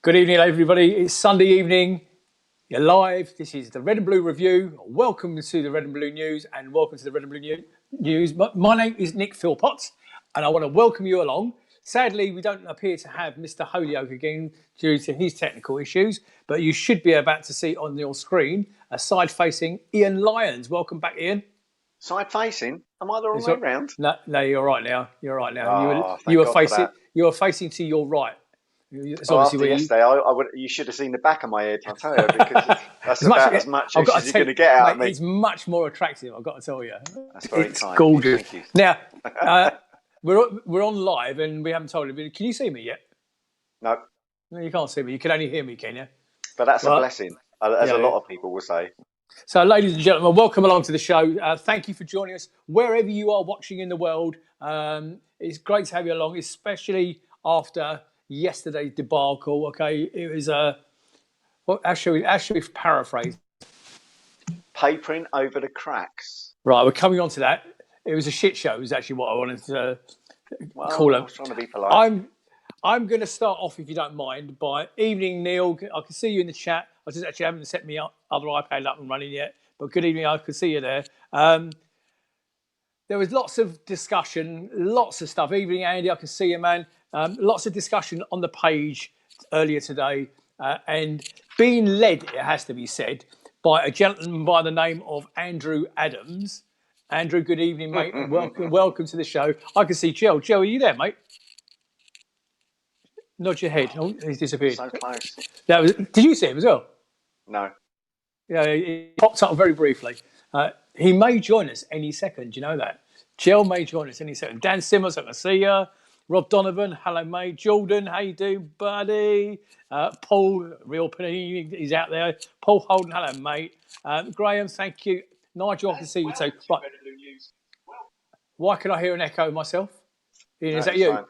Good evening, everybody. It's Sunday evening. You're live. This is the Red and Blue Review. Welcome to the Red and Blue News and welcome to the Red and Blue News. My name is Nick Philpotts and I want to welcome you along. Sadly, we don't appear to have Mr. Holyoke again due to his technical issues, but you should be about to see on your screen a side-facing Ian Lyons. Welcome back, Ian. Side-facing? Am I the wrong way round? No, you're right now. You're right now. Oh, you were facing to your right. After yesterday, you should have seen the back of my head, I'll tell you, because that's about as much as you're going to get out of me. It's much more attractive, I've got to tell you. That's very it's kind. Gorgeous. Thank you. Now, we're on live and we haven't told you. Can you see me yet? No. No, you can't see me. You can only hear me, can you? But that's a blessing, as a lot of people will say. So, ladies and gentlemen, welcome along to the show. Thank you for joining us wherever you are watching in the world. It's great to have you along, especially after yesterday's debacle. Okay, it was how shall we paraphrase? Papering over the cracks. Right, we're coming on to that. It was a shit show. Is actually what I wanted to call it. I was trying to be polite. I'm going to start off, if you don't mind, by evening, Neil. I can see you in the chat. I just actually haven't set my other iPad up and running yet, but good evening. I can see you there. There was lots of discussion, lots of stuff. Evening, Andy. I can see you, man. Lots of discussion on the page earlier today, and being led, it has to be said, by a gentleman by the name of Andrew Adams. Andrew, good evening, mate, and welcome to the show. I can see Joe. Joe, are you there, mate? Nod your head. Oh, he's disappeared. So close. Did you see him as well? No. Yeah, he popped up very briefly. He may join us any second. Do you know that? Joe may join us any second. Dan Simmons, I can see you. Rob Donovan, hello, mate. Jordan, how you doing, buddy? Paul, real penny, he's out there. Paul Holden, hello, mate. Graham, thank you. Nigel, I can see you too. Right. Why can I hear an echo myself? Ian, is that you? Fine.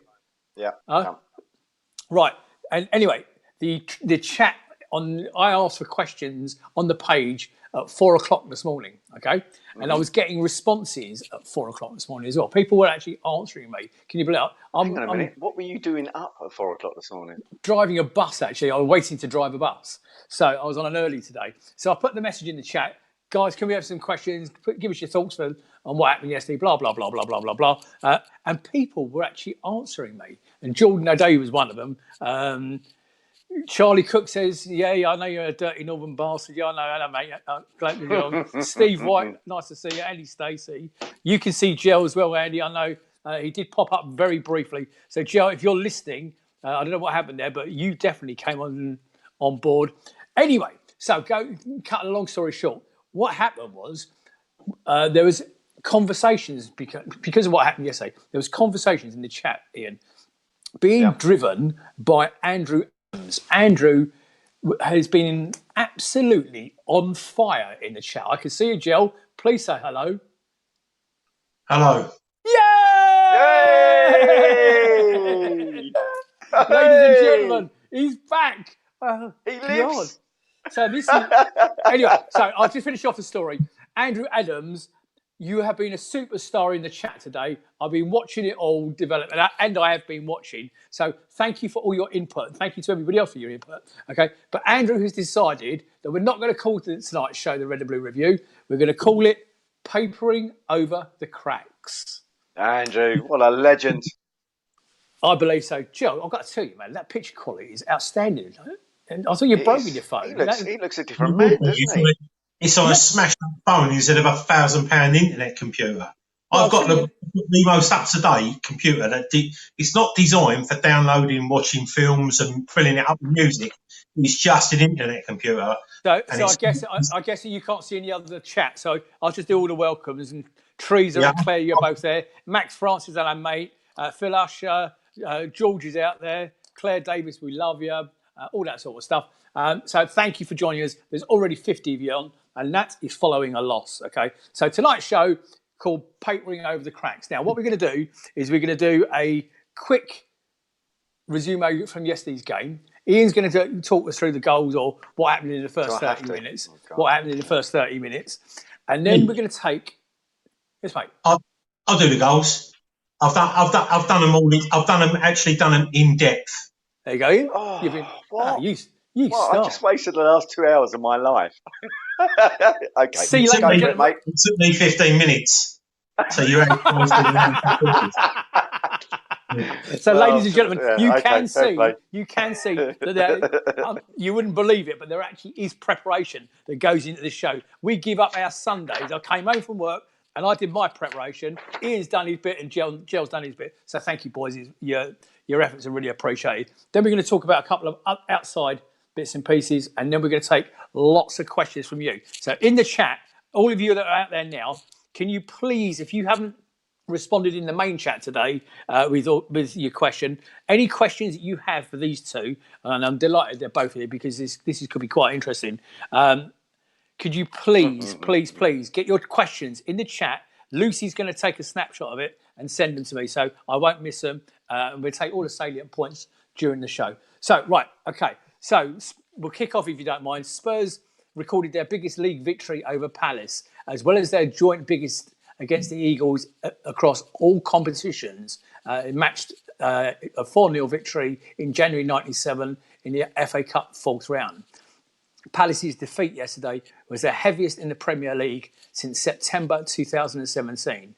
Yeah. Right. And anyway, the chat I asked for questions on the page at 4:00 this morning. Okay. And I was getting responses at 4:00 this morning as well. People were actually answering me. Can you believe it? Hang on a minute. What were you doing up at 4:00 this morning? Driving a bus, actually. I was waiting to drive a bus. So I was on an early today. So I put the message in the chat. Guys, can we have some questions? Give us your thoughts on what happened yesterday, blah, blah, blah, blah, blah, blah, blah. And people were actually answering me. And Jordan O'Day was one of them. Charlie Cook says, yeah, I know you're a dirty northern bastard. Yeah, I know, mate. Glad to be on. Steve White, nice to see you. Andy Stacey. You can see Jill as well, Andy. I know he did pop up very briefly. So, Jill, if you're listening, I don't know what happened there, but you definitely came on board. Anyway, so cut a long story short. What happened was there was conversations because of what happened yesterday. There was conversations in the chat, Ian, being driven by Andrew Adams. Andrew has been absolutely on fire in the chat. I can see you, Jill. Please say hello. Hello. Yay! Ladies and gentlemen, he's back. He lives. So this is, anyway, so I'll just finish off the story. Andrew Adams, you have been a superstar in the chat today. I've been watching it all develop, and I have been watching. So thank you for all your input. Thank you to everybody else for your input. Okay, but Andrew has decided that we're not going to call tonight's show the Red and Blue Review. We're going to call it Papering Over the Cracks. Andrew, what a legend. I believe so. Joe, I've got to tell you, man, that picture quality is outstanding, isn't it? And I thought you broke your phone. He looks a different man, doesn't he? It's like a smashed up phone instead of a £1,000 internet computer. I've got the most up-to-date computer that it's not designed for downloading, watching films and filling it up with music. It's just an internet computer. So I guess you can't see any other chat. So I'll just do all the welcomes. And Teresa and Claire, you're both there. Max Francis, hello, mate. Phil Usher, George is out there. Claire Davis, we love you. All that sort of stuff. So thank you for joining us. There's already 50 of you on, and that is following a loss. Okay. So tonight's show called Papering Over the Cracks. Now, what we're going to do is we're going to do a quick resume from yesterday's game. Ian's going to talk us through the goals or what happened in the first 30 minutes. What happened in the first 30 minutes, and then we're going to take. Yes, mate. I'll do the goals. I've done them all. I've done them in depth. There you go, Ian. Oh, what? You What? I start. just wasted the last 2 hours of my life. Okay, See, ladies go and for it, gentlemen. mate. It took me 15 minutes. So you ain't wasted around for quarters. So, ladies and gentlemen, yeah, okay, fair play. you can see that you wouldn't believe it, but there actually is preparation that goes into this show. We give up our Sundays. I came home from work and I did my preparation. Ian's done his bit and Gel's done his bit. So, thank you, boys. Your efforts are really appreciated. Then we're going to talk about a couple of outside bits and pieces, and then we're going to take lots of questions from you. So, in the chat, all of you that are out there now, can you please, if you haven't responded in the main chat today with your question, any questions that you have for these two, and I'm delighted they're both here because this could be quite interesting. Could you please get your questions in the chat? Lucy's going to take a snapshot of it and send them to me, so I won't miss them. And we'll take all the salient points during the show. So, right, okay. So we'll kick off if you don't mind. Spurs recorded their biggest league victory over Palace, as well as their joint biggest against the Eagles across all competitions. It matched a 4-0 victory in January '97 in the FA Cup fourth round. Palace's defeat yesterday was their heaviest in the Premier League since September 2017,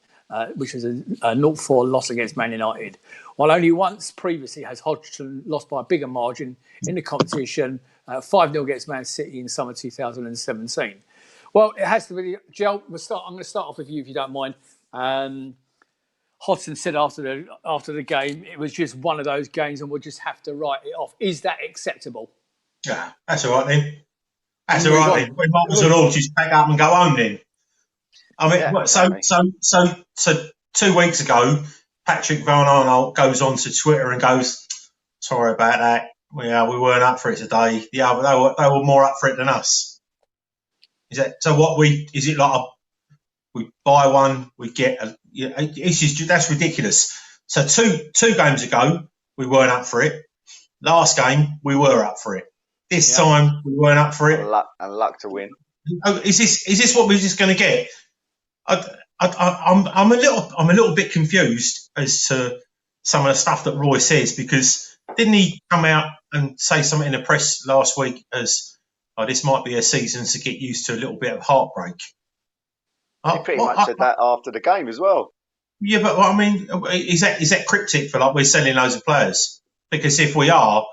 which was a 0-4 loss against Man United. While only once previously has Hodgson lost by a bigger margin in the competition, 5-0 against Man City in summer 2017. Well, it has to be. Gel, I'm going to start off with you if you don't mind. Hodgson said after the game, it was just one of those games and we'll just have to write it off. Is that acceptable? Yeah, that's all right then. That's all right then. We might as well all just pack up and go home then. I mean, yeah, so 2 weeks ago, Patrick Van Arnold goes onto Twitter and goes, "Sorry about that. We weren't up for it today. Yeah, but they were more up for it than us." Is that so? Is it like we buy one, we get a? It's just that's ridiculous. So two games ago, we weren't up for it. Last game, we were up for it. This time, we weren't up for it. And luck to win. Oh, is this what we're just going to get? I'm a little bit confused as to some of the stuff that Roy says, because didn't he come out and say something in the press last week as, "Oh, this might be a season to get used to a little bit of heartbreak"? He pretty much said that after the game as well. Yeah, but I mean, is that cryptic for like we're selling loads of players? Because if we are,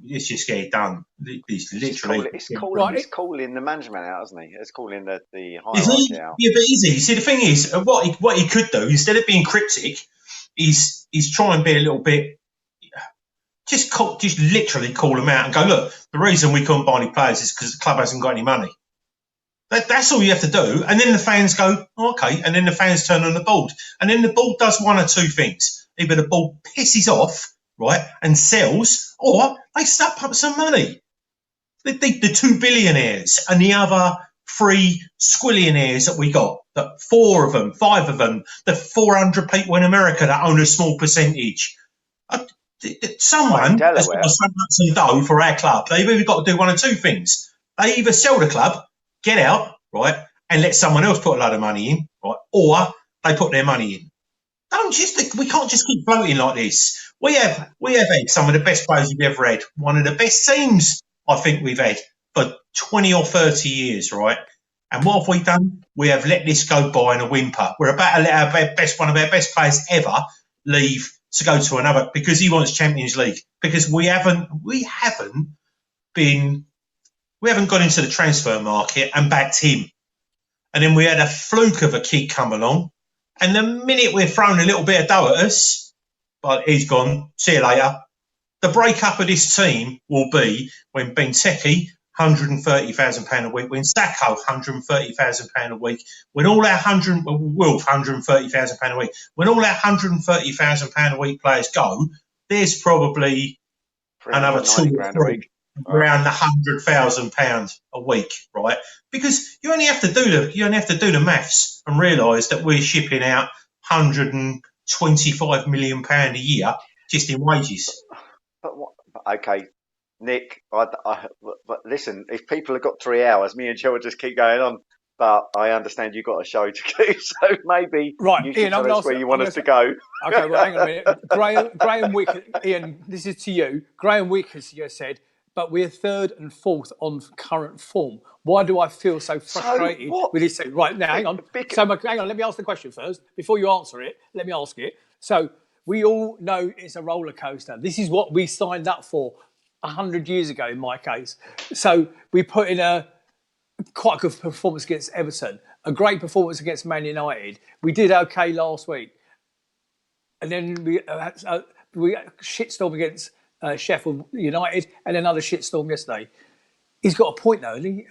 let's just get it done. It's literally it's calling the management out, isn't he? It's calling the hierarchy out. Yeah, but is he? See, the thing is, what he could do instead of being cryptic, is try and be a little bit. Just literally call them out and go, "Look, the reason we couldn't buy any players is because the club hasn't got any money." That's all you have to do. And then the fans go, oh, "Okay." And then the fans turn on the board. And then the board does one or two things. Either the board pisses off, right, and sells, or they suck up some money. The two billionaires and the other three squillionaires that we got, that 4 of them, 5 of them, the 400 people in America that own a small percentage. Someone has got to sum up some dough for our club. They've either got to do one or two things. They either sell the club, get out, right, and let someone else put a lot of money in, right, or they put their money in. We can't just keep floating like this. We have had some of the best players we've ever had. One of the best teams I think we've had for 20 or 30 years, right? And what have we done? We have let this go by in a whimper. We're about to let one of our best players ever leave to go to another because he wants Champions League. Because we haven't gone into the transfer market and backed him. And then we had a fluke of a kid come along. And the minute we're throwing a little bit of dough at us, but he's gone, see you later. The breakup of this team will be when Benteke, £130,000 a week, when Sacco, £130,000 a week, when all our £130,000 a week, when all our £130,000 a week players go, there's probably another 2 or 3 around the £100,000 a week, right? Because you only have to do the maths and realise that we're shipping out £125 million a year just in wages. Okay, Nick, but listen, if people have got 3 hours, me and Joe will just keep going on. but I understand you've got a show to do, so maybe you should tell us where you want us to go. Okay, well, hang on a minute. Graham Wick, Ian, this is to you. Graham Wick has just said, but we're third and fourth on current form. Why do I feel so frustrated with this thing? Right, now, hang on. Hang on, let me ask the question first. Before you answer it, let me ask it. So, we all know it's a roller coaster. This is what we signed up for 100 years ago, in my case. So, we put in a quite a good performance against Everton, a great performance against Man United. We did okay last week. And then we shitstorm against Sheffield United, and another shitstorm yesterday. He's got a point though, hasn't he?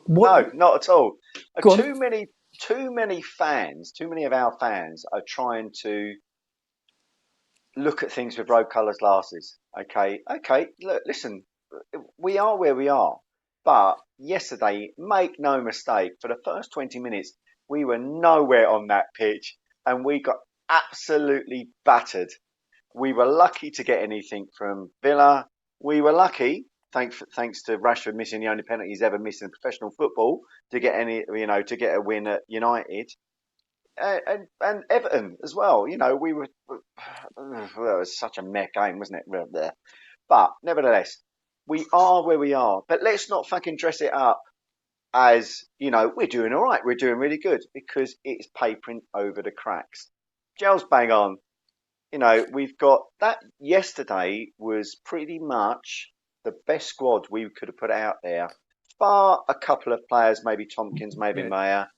No, not at all. Too many fans, too many of our fans are trying to look at things with rose-coloured glasses. Okay. Look, listen, we are where we are, but yesterday, make no mistake, for the first 20 minutes, we were nowhere on that pitch, and we got absolutely battered. We were lucky to get anything from Villa. We were lucky, thanks to Rashford missing the only penalty he's ever missed in professional football, to get a win at United, and Everton as well. We were. Well, it was such a meh game, wasn't it? But nevertheless, we are where we are. But let's not fucking dress it up as we're doing all right. We're doing really good, because it's papering over the cracks. Gel's bang on. We've got that. Yesterday was pretty much the best squad we could have put out there, bar a couple of players, maybe Tompkins, maybe Mayer.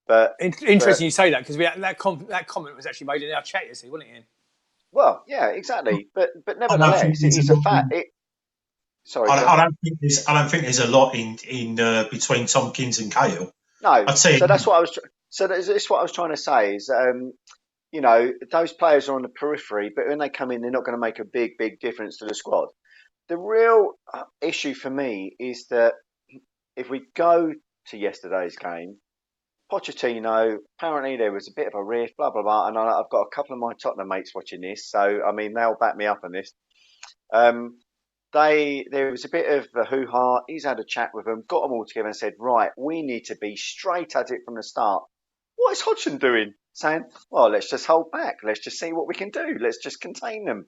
But interesting you say that, because that comment was actually made in our chat yesterday, wasn't it, Ian? Well, yeah, exactly. But nevertheless, it's a fact. Sorry, I don't think there's a lot in between Tompkins and Cahill. No, so that's what I was. So that's what I was trying to say is. Those players are on the periphery, but when they come in, they're not going to make a big difference to the squad. The real issue for me is that if we go to yesterday's game, Pochettino, apparently there was a bit of a rift, blah, blah, blah. And I've got a couple of my Tottenham mates watching this. So, I mean, they'll back me up on this. There was a bit of a hoo-ha. He's had a chat with them, got them all together and said, right, we need to be straight at it from the start. What is Hodgson doing? Saying, well, let's just hold back. Let's just see what we can do. Let's just contain them.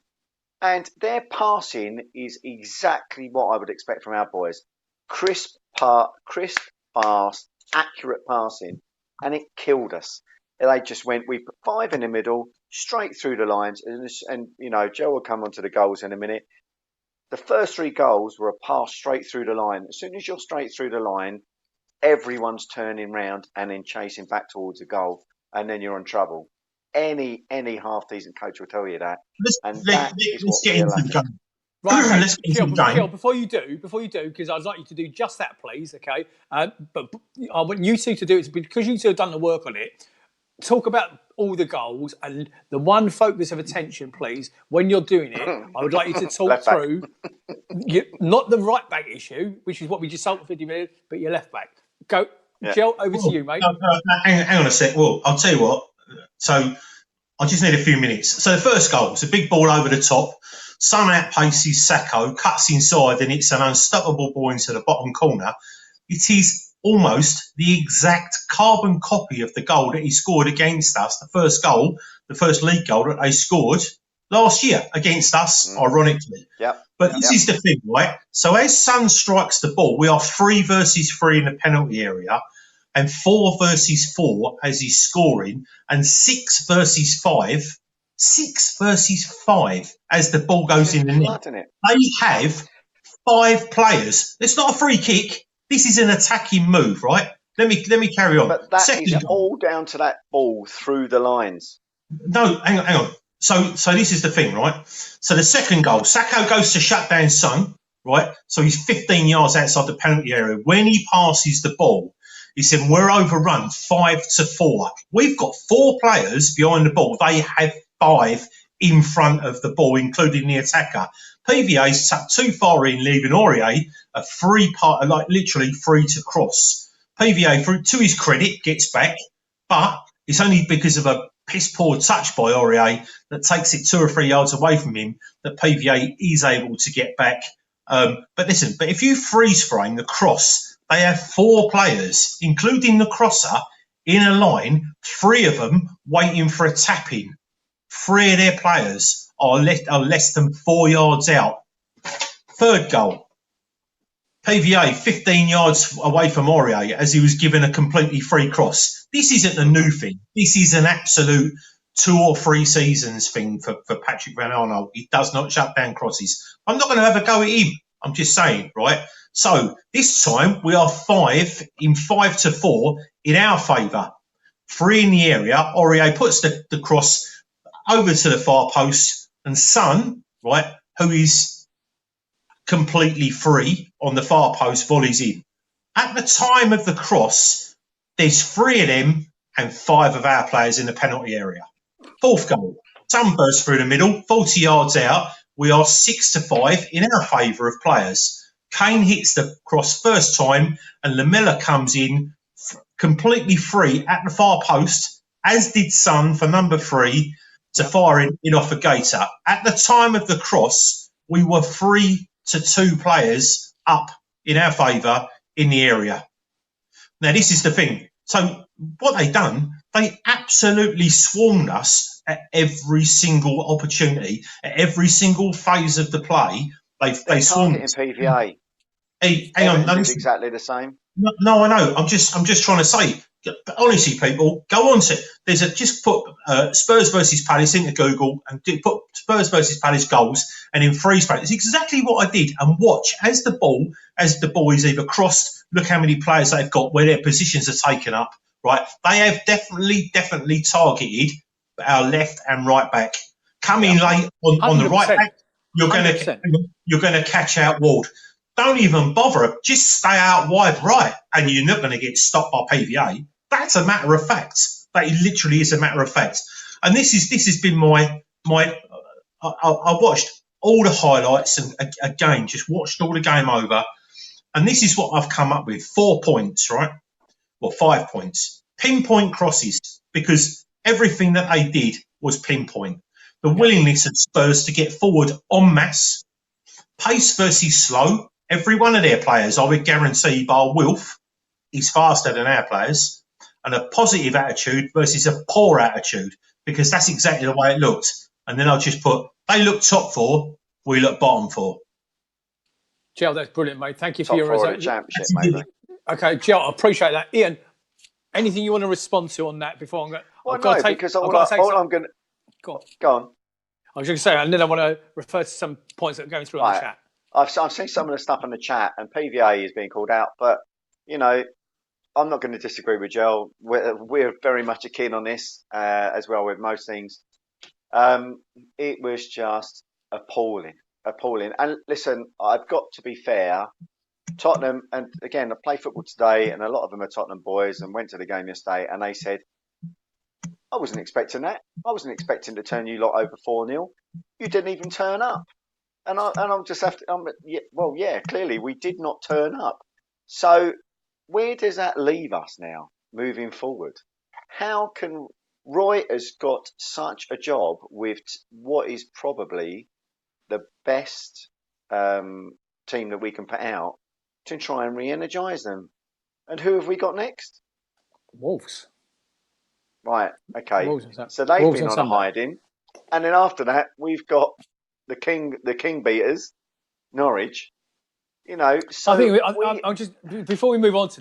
And their passing is exactly what I would expect from our boys. Crisp, fast, accurate passing. And it killed us. They just went, we put 5 in the middle, straight through the lines. And Joe will come on to the goals in a minute. The first 3 goals were a pass straight through the line. As soon as you're straight through the line, everyone's turning round and then chasing back towards a goal. And then you're in trouble. Any half decent coach will tell you that. Let's get into the game. Right, let's get into the game. Kiel, before you do, because I'd like you to do just that, please. Okay, but I want you two to do it because you two have done the work on it. Talk about all the goals and the one focus of attention, please. When you're doing it, I would like you to talk through not the right back issue, which is what we just sold for 50 minutes, but your left back. Go. Yeah. Jill, over to you, mate. Hang on a sec. Well, I'll tell you what. So I just need a few minutes. So the first goal, it's a big ball over the top. Son outpaces Sacco, cuts inside, and it's an unstoppable ball into the bottom corner. It is almost the exact carbon copy of the goal that he scored against us, the first goal, the first league goal that they scored last year against us, ironically. Yep. But this is the thing, right? So as Son strikes the ball, we are 3 versus 3 in the penalty area, and 4 versus 4 as he's scoring, and 6 versus 5. 6 versus 5 as the ball goes in the net. They have 5 players. It's not a free kick. This is an attacking move, right? Let me carry on. But that is all down to that ball through the lines. No, hang on. So this is the thing, right? So the second goal, Sacco goes to shut down Son, right? So he's 15 yards outside the penalty area. When he passes the ball, he said, we're overrun 5-4. We've got 4 players behind the ball. They have 5 in front of the ball, including the attacker. PVA's tucked too far in, leaving Aurier a free part, like literally free to cross. PVA, to his credit, gets back, but it's only because of a piss poor touch by Aurier that takes it 2 or 3 yards away from him that PVA is able to get back. But listen, if you freeze frame the cross they have 4 players, including the crosser, in a line, 3 of them waiting for a tap-in. 3 of their players are less than 4 yards out. Third goal, PVA 15 yards away from Aurier as he was given a completely free cross. This isn't a new thing. This is an absolute 2 or 3 seasons thing for Patrick Van Aanholt. He does not shut down crosses. I'm not going to have a go at him. I'm just saying, right? So this time we are 5-4 in our favour. 3 in the area. Aurier puts the cross over to the far post, and Son, right, who is completely free on the far post, volleys in. At the time of the cross, there's 3 of them and 5 of our players in the penalty area. Fourth goal, Son bursts through the middle, 40 yards out. We are 6-5 in our favour of players. Kane hits the cross first time, and Lamela comes in completely free at the far post, as did Son for number 3 to fire in off a Gator. At the time of the cross, we were 3-2 players up in our favour in the area. Now, this is the thing. So what they done, they absolutely swarmed us at every single opportunity, at every single phase of the play. They swarmed us. PVA. Hey, hang on. It's exactly the same. No, I know. I'm just trying to say. Honestly, people, go on to just put Spurs versus Palace into Google and put Spurs versus Palace goals and in freeze frame. It's exactly what I did. And watch as the ball is either crossed. Look how many players they've got where their positions are taken up. Right, they have definitely targeted our left and right back. Coming late on the right back, you're going to catch out Ward. Don't even bother. Just stay out wide right, and you're not going to get stopped by PVA. That's a matter of fact. That literally is a matter of fact. And this has been my. I watched all the highlights and again just watched all the game over, and this is what I've come up with: 4 points, right? Well, 5 points. Pinpoint crosses, because everything that they did was pinpoint. The willingness of Spurs to get forward en masse. Pace versus slow. Every one of their players, I would guarantee, bar Wilf, is faster than our players. And a positive attitude versus a poor attitude, because that's exactly the way it looked. And then I'll just put, they look top 4, we look bottom 4. Joe, that's brilliant, mate. Thank you top for your result. Championship, mate. Okay, Joe, I appreciate that. Ian, anything you want to respond to on that before I'm going? Well, no, because all I'm going to go on. I was going to say, and then I want to refer to some points that are going through on the chat. I've seen some of the stuff in the chat, and PVA is being called out, but you know, I'm not going to disagree with Joel. We're very much keen on this as well with most things. It was just appalling. And listen, I've got to be fair. Tottenham, and again, I play football today, and a lot of them are Tottenham boys, and went to the game yesterday, and they said, I wasn't expecting that. I wasn't expecting to turn you lot over 4-0. You didn't even turn up. And I'm just clearly we did not turn up. So where does that leave us now moving forward? How can Roy has got such a job with what is probably the best team that we can put out to try and re-energise them? And who have we got next? Wolves. Right, okay. So they've been on a hiding. And then after that, we've got the king beaters, Norwich. You know, so I think I'll just before we move on to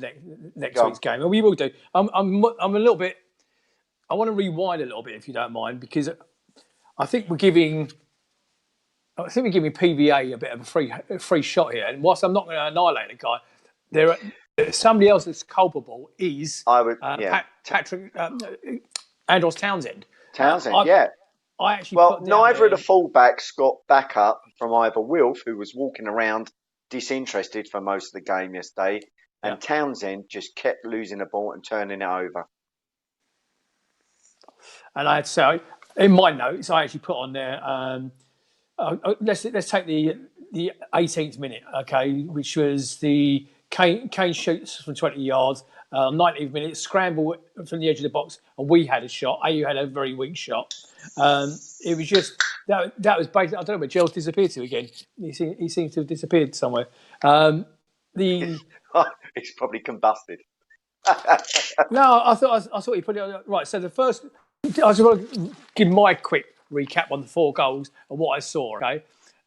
next week's game, and we will do. I'm a little bit. I want to rewind a little bit, if you don't mind, because I think we're giving PVA a bit of a free shot here. And whilst I'm not going to annihilate the guy, there somebody else that's culpable is Patrick Andros Townsend. I actually neither of the fullbacks got back up from either Wilf, who was walking around disinterested for most of the game yesterday, and Townsend just kept losing the ball and turning it over. And I had to say, in my notes, I actually put on there. Let's take the 18th minute, okay, which was the Kane shoots from 20 yards. 19th minute, scramble from the edge of the box, and we had a shot. AU had a very weak shot. It was just that was basically. I don't know, but Gels disappeared to again. He seems to have disappeared somewhere. I It's probably combusted. No, I thought you put it on right. So the first, I just want to give my quick recap on the 4 goals and what I saw. Okay,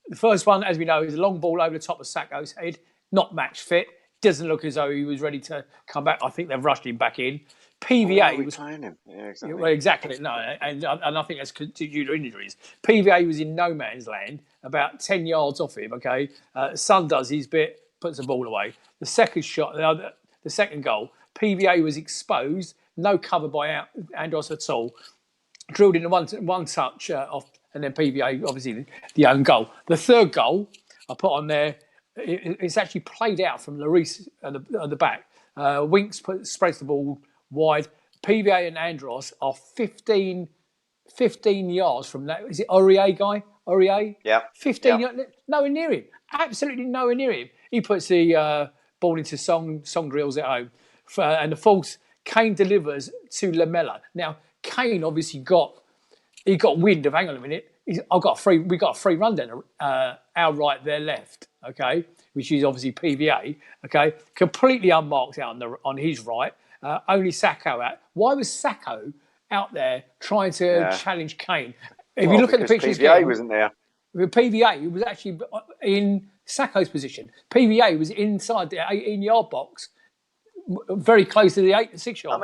the first one, as we know, is a long ball over the top of Sacco's head, not match fit. Doesn't look as though he was ready to come back. I think they've rushed him back in. PVA was playing him. Yeah, exactly. Well, exactly. No, and I think that's due to injuries. PVA was in no man's land, about 10 yards off him. Okay, Son does his bit, puts the ball away. The second shot, the second goal, PVA was exposed, no cover by Andros at all. Drilled in one touch off, and then PVA obviously the own goal. The third goal I put on there, it's actually played out from Lloris at the back. Winks spreads the ball wide. PVA and Andros are 15 yards from that. Is it Aurier guy? Aurier? Yeah. 15 yards. Nowhere near him. Absolutely nowhere near him. He puts the ball into Song drills at home. And the false, Kane delivers to Lamela. Now, Kane obviously got wind of, hang on a minute, we got a free run down our right, their left, okay, which is obviously PVA, okay, completely unmarked out on his right. Only Sacco out. Why was Sacco out there trying to challenge Kane? If you look at the pictures, PVA wasn't there. PVA was actually in Sacco's position. PVA was inside the 18-yard box, very close to the 6-yard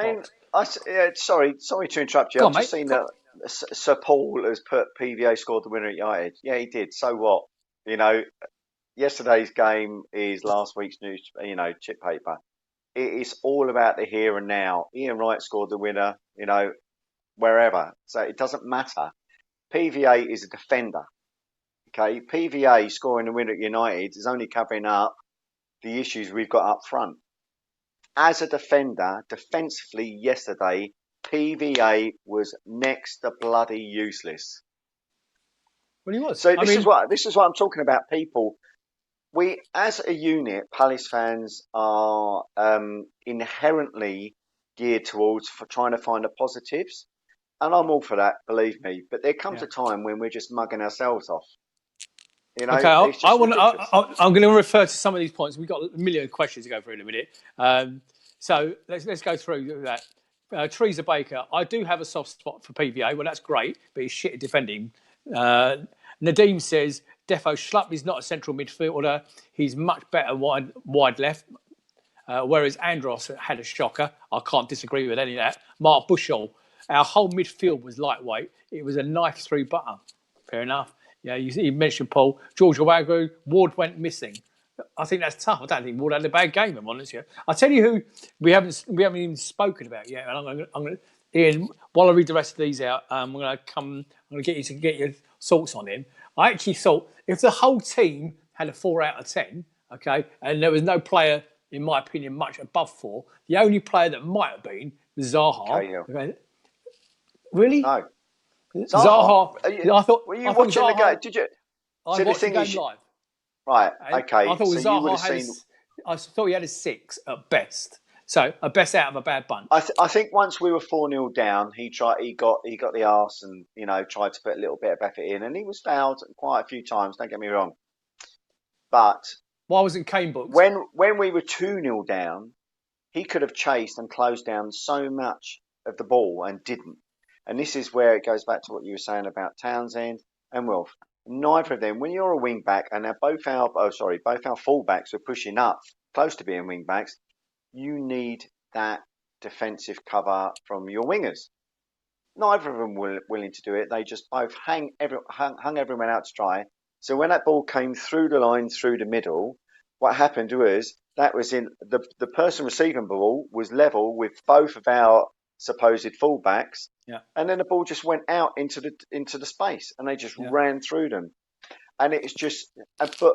box. Sorry to interrupt you. I've just seen that Sir Paul has put PVA scored the winner at United. Yeah, he did. So what? You know, yesterday's game is last week's news. You know, chip paper. It is all about the here and now. Ian Wright scored the winner, you know, wherever. So it doesn't matter. PVA is a defender. Okay, PVA scoring the winner at United is only covering up the issues we've got up front. As a defender, defensively yesterday, PVA was next to bloody useless. Well, he was. So this is what I'm talking about, people. We, as a unit, Palace fans are inherently geared towards trying to find the positives. And I'm all for that, believe me. But there comes a time when we're just mugging ourselves off. You know, okay, I'm going to refer to some of these points. We've got a million questions to go through in a minute. So let's go through that. Teresa Baker, I do have a soft spot for PVA. Well, that's great, but he's shit at defending. Nadeem says, Defo Schlupp is not a central midfielder. He's much better wide left. Whereas Andros had a shocker. I can't disagree with any of that. Mark Bushell, our whole midfield was lightweight. It was a knife through butter. Fair enough. Yeah, you mentioned Paul. George Wagyu, Ward went missing. I think that's tough. I don't think Ward had a bad game, I'm honest. I'll tell you who we haven't even spoken about yet. And I'm going to Ian, while I read the rest of these out, I'm going to get you to get your thoughts on him. I actually thought if the whole team had a 4 out of 10, okay, and there was no player, in my opinion, much above 4, the only player that might have been was Zaha. Okay. Really? No. Zaha. I thought. Were you watching Zaha, the game? Did you? I watched the game live. Right. Okay. I thought Zaha I thought he had a 6 at best. So a best out of a bad bunch. I think once we were 4-0 down, he got the arse and tried to put a little bit of effort in, and he was fouled quite a few times. Don't get me wrong, but why wasn't Kane booked? When we were 2-0 down, he could have chased and closed down so much of the ball and didn't. And this is where it goes back to what you were saying about Townsend and Wilf. Neither of them, when you're a wing back, and both our fullbacks are pushing up close to being wing backs, you need that defensive cover from your wingers. Neither of them were willing to do it. They just both hung everyone out to dry. So when that ball came through the line, through the middle, what happened was that was in the person receiving the ball was level with both of our supposed fullbacks, and then the ball just went out into the space, and they just ran through them, and it was just. But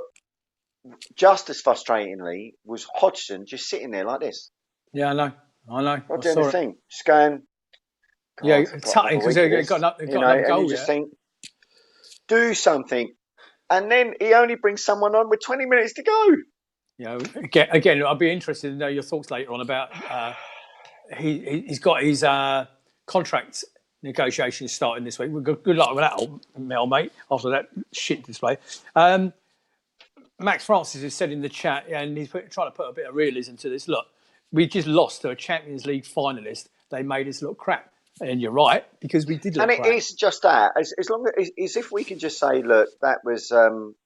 just as frustratingly was Hodgson just sitting there like this. Yeah, I know. Not doing the thing, just going. Yeah, tutting because they got another goal. And you just think, do something, and then he only brings someone on with 20 minutes to go. Again, I'd be interested to know your thoughts later on about. He's got his contract negotiations starting this week. Good luck with that, old Mel, mate, after that shit display. Max Francis has said in the chat, and he's trying to put a bit of realism to this. Look, we just lost to a Champions League finalist. They made us look crap. And you're right, because we did look And it crap. is just that. As long as if we can just say, look, that was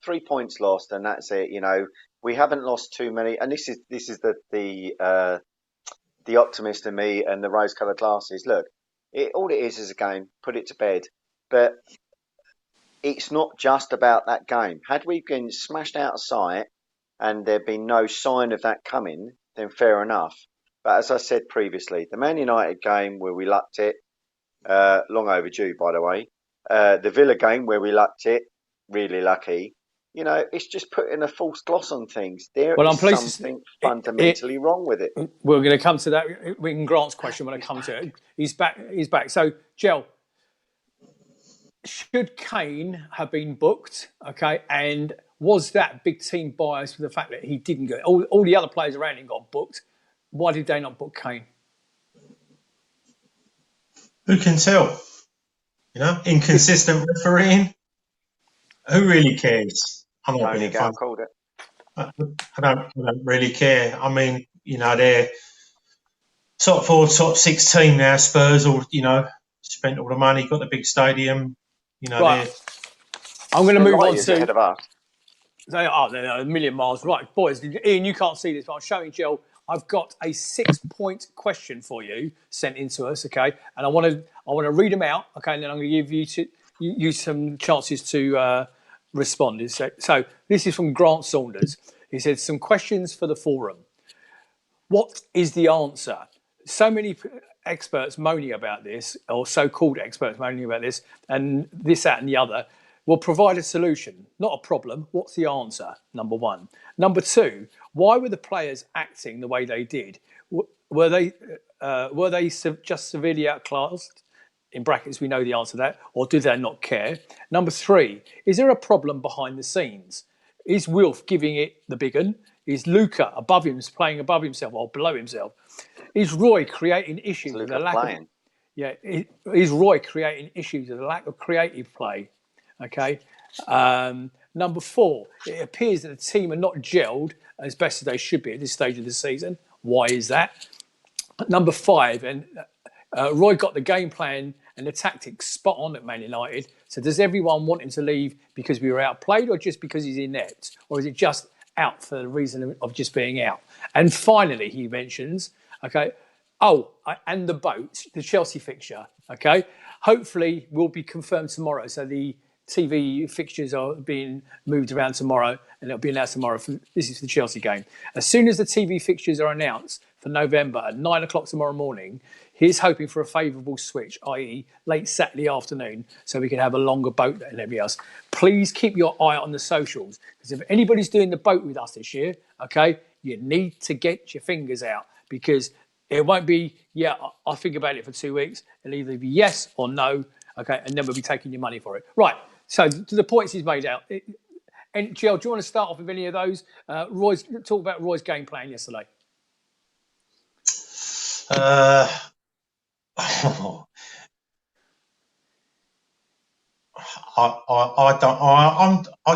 3 points lost, and that's it. We haven't lost too many. And this is the optimist in me and the rose-coloured glasses. Look, all it is a game. Put it to bed. But it's not just about that game. Had we been smashed out of sight and there'd been no sign of that coming, then fair enough. But as I said previously, the Man United game where we lucked it, long overdue, by the way. The Villa game where we lucked it, really lucky. It's just putting a false gloss on things. There is something fundamentally wrong with it. We're going to come to that in Grant's question when I come to it. He's back. So, Gel, should Kane have been booked? Okay, and was that big team biased with the fact that he didn't go? All the other players around him got booked. Why did they not book Kane? Who can tell? Inconsistent refereeing. Who really cares? I'm not being funny. Called it. I don't really care. I mean, they're top 4, top 6 team now. Spurs, spent all the money, got the big stadium. Right. I'm going to move on to ahead of us. They're a million miles. Right, boys, Ian, you can't see this, but I'm showing Jill. I've got a 6-point question for you sent in to us, okay? And I want to read them out, okay? And then I'm going to give you some chances to respond. So this is from Grant Saunders. He said, some questions for the forum. What is the answer? So many experts moaning about this, or so-called experts moaning about this, and this, that, and the other. Will provide a solution, not a problem. What's the answer? Number one. Number two, why were the players acting the way they did? Were they just severely outclassed? In brackets, we know the answer to that. Or did they not care? Number three, is there a problem behind the scenes? Is Wilf giving it the big un? Is Luca playing above himself or below himself? Is Roy creating issues with the lack of... Yeah, is Roy creating issues with the lack of creative play? Okay. Number four, it appears that the team are not gelled as best as they should be at this stage of the season. Why is that? Number five, and Roy got the game plan and the tactics spot on at Man United. So does everyone want him to leave because we were outplayed, or just because he's inept? Or is it just out for the reason of just being out? And finally, he mentions, okay, and the boat, the Chelsea fixture, okay, hopefully will be confirmed tomorrow. So the TV fixtures are being moved around tomorrow, and it'll be announced tomorrow. This is the Chelsea game. As soon as the TV fixtures are announced for November at 9 o'clock tomorrow morning, he's hoping for a favourable switch, i.e. late Saturday afternoon, so we can have a longer boat than everybody else. Please keep your eye on the socials, because if anybody's doing the boat with us this year, okay, you need to get your fingers out, because it won't be, I'll think about it for 2 weeks. It'll either be yes or no, okay, and then we'll be taking your money for it. Right, so to the points he's made out. And Jill, do you want to start off with any of those? Talk about Roy's game plan yesterday. I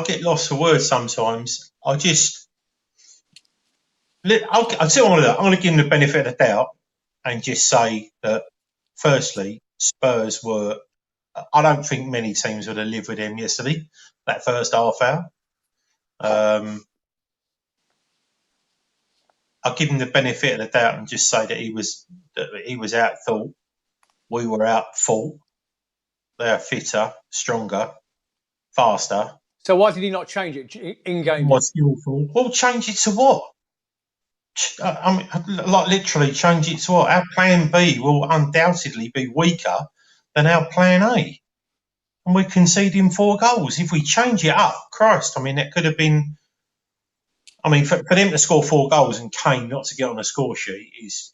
get lost for words sometimes. I'm going to give him the benefit of the doubt and just say that, firstly, Spurs were. I don't think many teams would have lived with him yesterday, that first half hour. I'll give him the benefit of the doubt and just say that he was out thought. We were out thought. They are fitter, stronger, faster. So why did he not change it in game? What's your fault? Well, change it to what? I mean, like literally change it to what? Our plan B will undoubtedly be weaker than our plan A. And we're conceding 4 goals. If we change it up, Christ, I mean, that could have been... I mean, for them to score 4 goals and Kane not to get on the score sheet is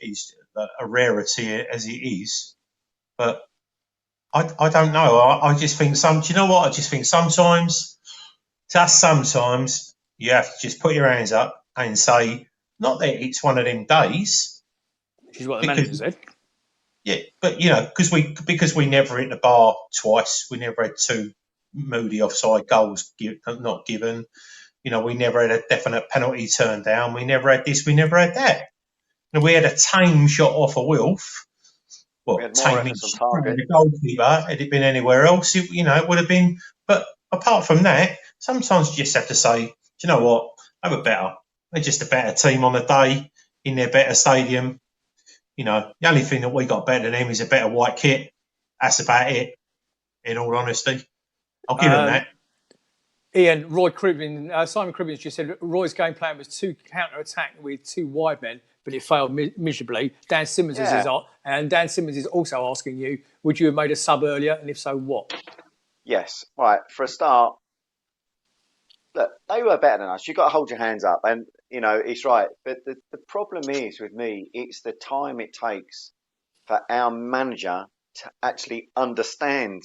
a rarity as it is. But I don't know. I just think do you know what? I just think sometimes, just sometimes, you have to just put your hands up and say, not that it's one of them days. Which is what the manager said. Yeah, but because we never hit the bar twice, we never had 2 moody offside goals not given. we never had a definite penalty turned down. We never had this. We never had that. And we had a tame shot off a Wilf. We had more efforts on target. The goalkeeper, had it been anywhere else, it would have been. But apart from that, sometimes you just have to say, do you know what? They're just a better team on the day in their better stadium. The only thing that we got better than them is a better white kit. That's about it, in all honesty. I'll give him that. Ian, Simon Cribbins just said Roy's game plan was to counter-attack with 2 wide men, but it failed miserably. Dan Simmons is also asking you, would you have made a sub earlier, and if so, what? Yes. Right. For a start, look, they were better than us. You've got to hold your hands up. And, it's right. But the problem is with me, it's the time it takes for our manager to actually understand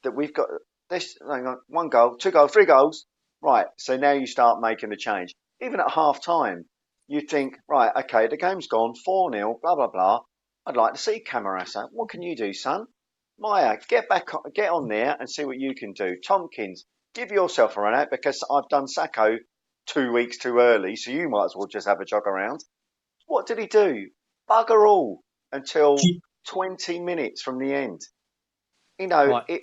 that we've got this 1 goal, 2 goals, 3 goals. Right. So now you start making the change. Even at half time, you think, right, okay, the game's gone 4-0, blah, blah, blah. I'd like to see Camarasa. What can you do, son? Maya, get on there and see what you can do. Tompkins, give yourself a run out because I've done Sacco 2 weeks too early, so you might as well just have a jog around. What did he do? Bugger all until 20 minutes from the end. Right.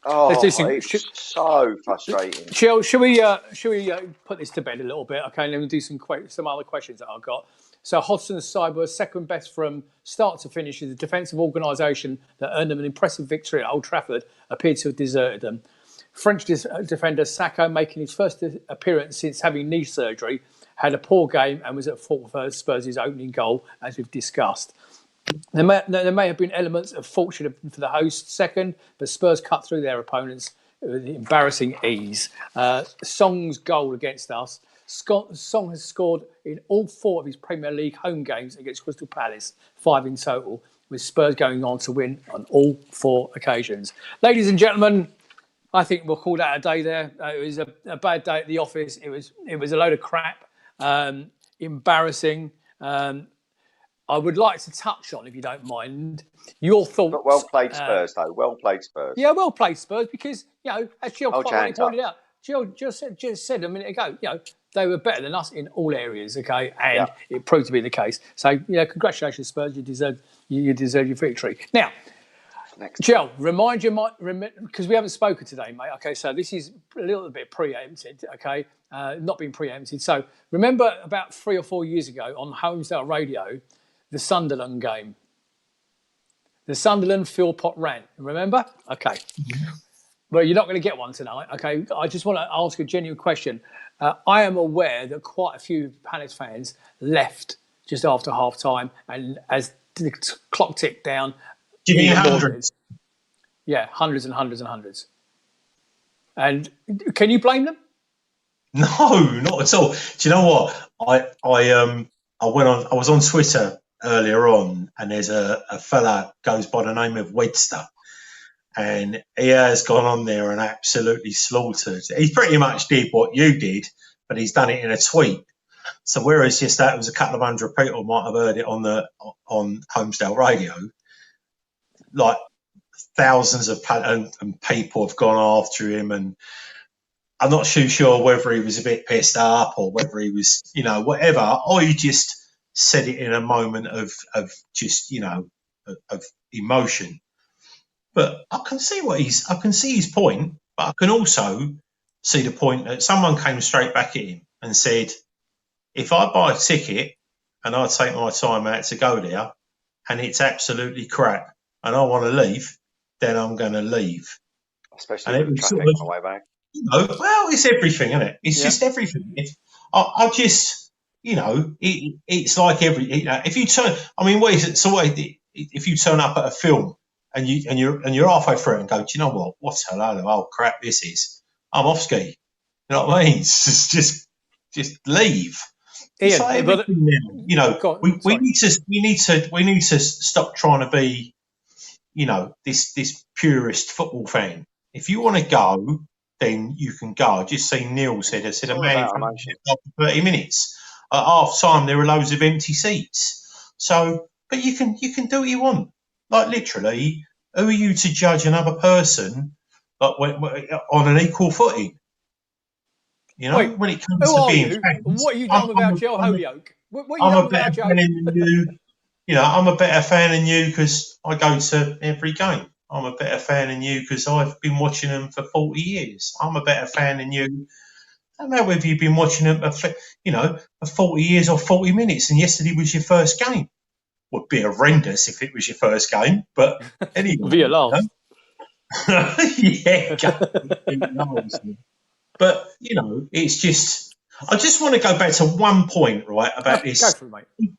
It's so frustrating. Should we put this to bed a little bit? Okay, and then we'll do some other questions that I've got. So Hodgson's side were second best from start to finish. The defensive organisation that earned them an impressive victory at Old Trafford appeared to have deserted them. French defender Sacco, making his first appearance since having knee surgery, had a poor game and was at fault for Spurs' opening goal, as we've discussed. There may have been elements of fortune for the hosts second, but Spurs cut through their opponents with embarrassing ease. Song's goal against us. Song has scored in all 4 of his Premier League home games against Crystal Palace, 5 in total, with Spurs going on to win on all 4 occasions. Ladies and gentlemen, I think we'll call that a day there. It was a bad day at the office. It was a load of crap, embarrassing. I would like to touch on, if you don't mind, your thoughts. But well played Spurs, though. Well played Spurs. Yeah, well played Spurs, because, as Jill quite rightly pointed out, Jill just said a minute ago, they were better than us in all areas, okay? And it proved to be the case. So, congratulations, Spurs. You deserve your victory. Now, Jill, remind you, because we haven't spoken today, mate. Okay, so this is a little bit preempted, okay? Not being preempted. So, remember about 3 or 4 years ago on Homesdale Radio, the Sunderland game. The Sunderland Philpott rant. Remember? Okay. Well, you're not going to get one tonight, okay? I just want to ask a genuine question. I am aware that quite a few Palace fans left just after half-time, and as the clock ticked down... Give me hundreds. Yeah, hundreds and hundreds and hundreds. And can you blame them? No, not at all. Do you know what? I was on Twitter earlier on, and there's a fella goes by the name of Wedster, and he has gone on there and absolutely slaughtered. He pretty much did what you did, but he's done it in a tweet. So whereas just that was a couple of hundred people might have heard it on Homesdale Radio, like thousands of people have gone after him, and I'm not too sure whether he was a bit pissed up or whether he was, whatever, or he just said it in a moment of just, of emotion. But I can see his point, but I can also see the point that someone came straight back at him and said, if I buy a ticket and I take my time out to go there and it's absolutely crap and I want to leave, then I'm going to leave. Especially with traffic on the way back. Well, it's everything, isn't it? It's just everything. I just, it's like if you turn, what is it? So if you turn up at a film and you're halfway through it and go, do you know what? What's a load of old crap this is? I'm off ski. You know what I mean? It's just leave. Ian, like everything now. We need to stop trying to be, this purist football fan. If you want to go, then you can go. I just see Neil said a man for 30 minutes. At half time, there were loads of empty seats. So, but you can do what you want. Like literally, who are you to judge another person on an equal footing? You know, Wait, when it comes who to are being you? And fans, what have you done without Joe I'm Holyoke? What have you I'm done a better without fan Joe? than you. You know, I'm a better fan than you because I go to every game. I'm a better fan than you because I've been watching them for 40 years. I'm a better fan than you. I don't know whether you've been watching them, for 40 years or 40 minutes, and yesterday was your first game. Would be horrendous if it was your first game, but anyway, Via last. yeah, but it's just I just want to go back to one point, right, about Go this, for it, mate.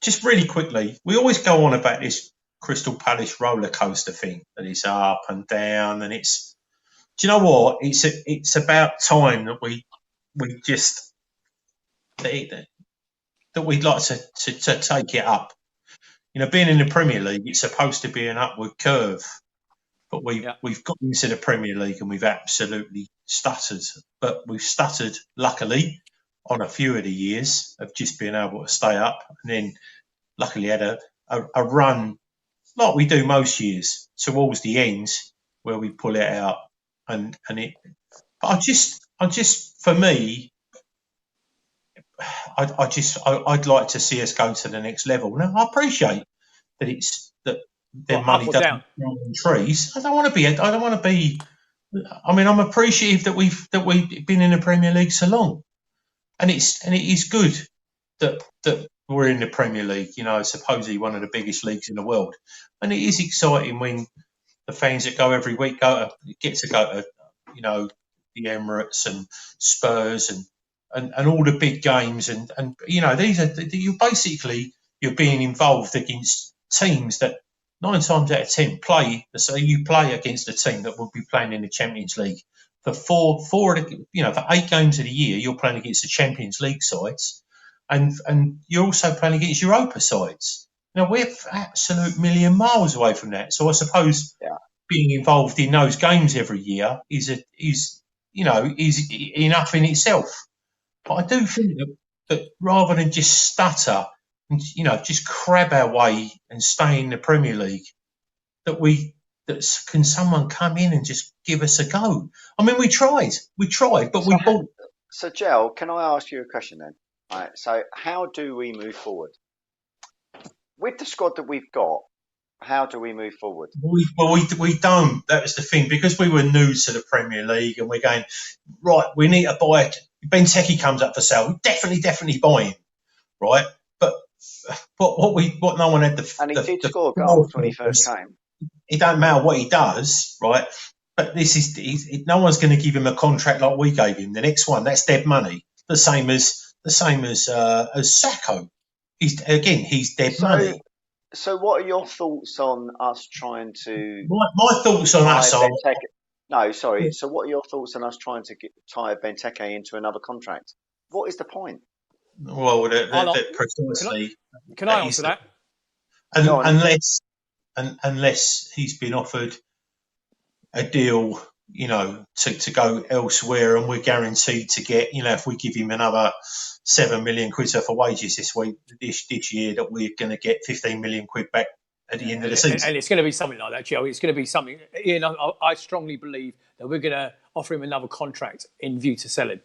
just really quickly. We always go on about this Crystal Palace roller coaster thing, that it's up and down, and it's. Do you know what? It's about time that we just that we'd like to take it up. Being in the Premier League, it's supposed to be an upward curve, but we've got into the Premier League and we've absolutely stuttered. But we've stuttered, luckily, on a few of the years of just being able to stay up, and then luckily had a run like we do most years towards the end where we pull it out, and it. But I just for me, I'd like to see us go to the next level. Now I appreciate that it's that their What, up money or doesn't down? grow on trees. I don't want to be. I don't want to be. I mean, I'm appreciative that we've been in the Premier League so long, and it is good that we're in the Premier League. Supposedly one of the biggest leagues in the world, and it is exciting when the fans that go every week get to go to the Emirates and Spurs and all the big games, and these are you're being involved against teams that 9 times out of 10 play. So you play against a team that will be playing in the Champions League for for 8 games of the year. You're playing against the Champions League sides, and you're also playing against Europa sides. Now we're absolute million miles away from that. So I suppose being involved in those games every year is enough in itself. But I do think that rather than just stutter and just crab our way and stay in the Premier League, can someone come in and just give us a go? I mean, we tried, but we bought. So, Gel, can I ask you a question then? Right. So, how do we move forward with the squad that we've got? How do we move forward? We don't. That was the thing, because we were new to the Premier League, and we're going right. We need to buy it. Benteke comes up for sale. We definitely buy him, right? But what no one had And he did the score goals when he first came. It don't matter what he does, right? But no one's going to give him a contract like we gave him. The next one, that's dead money. The same as Sacco. He's dead money. So, what are your thoughts on us trying to? My thoughts on us are. No, sorry. So, what are your thoughts on us trying to tie Benteke into another contract? What is the point? Well, precisely. Can I answer that? Unless he's been offered a deal, to go elsewhere, and we're guaranteed to get, if we give him another 7 million quid for wages this year, that we're going to get 15 million quid back at the end of the season. And it's going to be something like that, Joe. It's going to be something. Ian, I strongly believe that we're going to offer him another contract in view to sell him.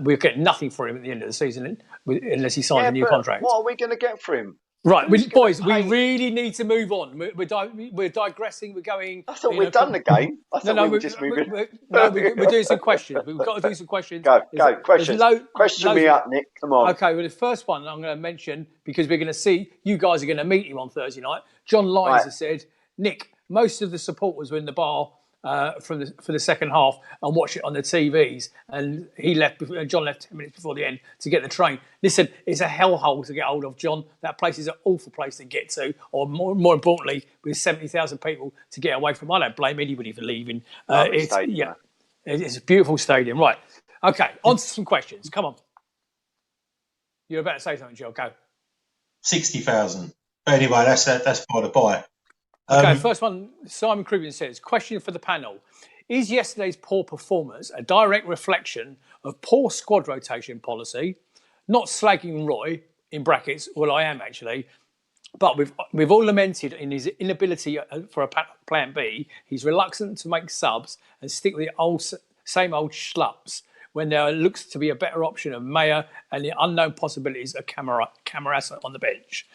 We'll get nothing for him at the end of the season unless he signs a new contract. What are we going to get for him? Right, boys, we really need to move on. We're digressing. We're going. I thought we'd done the game. We're just moving. We're doing some questions. We've got to do some questions. Go. Questions. Question me up, Nick. Come on. Okay, well, the first one I'm going to mention, because we're going to see, you guys are going to meet him on Thursday night. John Lyons has said, Nick, most of the supporters were in the bar for the second half and watch it on the TVs, and John left 10 minutes before the end to get the train. Listen, it's a hellhole to get hold of, John. That place is an awful place to get to, or more importantly, with 70,000 people to get away from. I don't blame anybody for leaving. It's a beautiful stadium. Right, okay, on to some questions. Come on. You're about to say something, Joe. Go. 60,000. But anyway, that's by the by. Okay, first one, Simon Kruger says, question for the panel. Is yesterday's poor performance a direct reflection of poor squad rotation policy? Not slagging Roy, in brackets, well, I am actually, but we've all lamented in his inability for a plan B. He's reluctant to make subs and stick with the same old schlups when there looks to be a better option of Mayer and the unknown possibilities of Camarasa on the bench.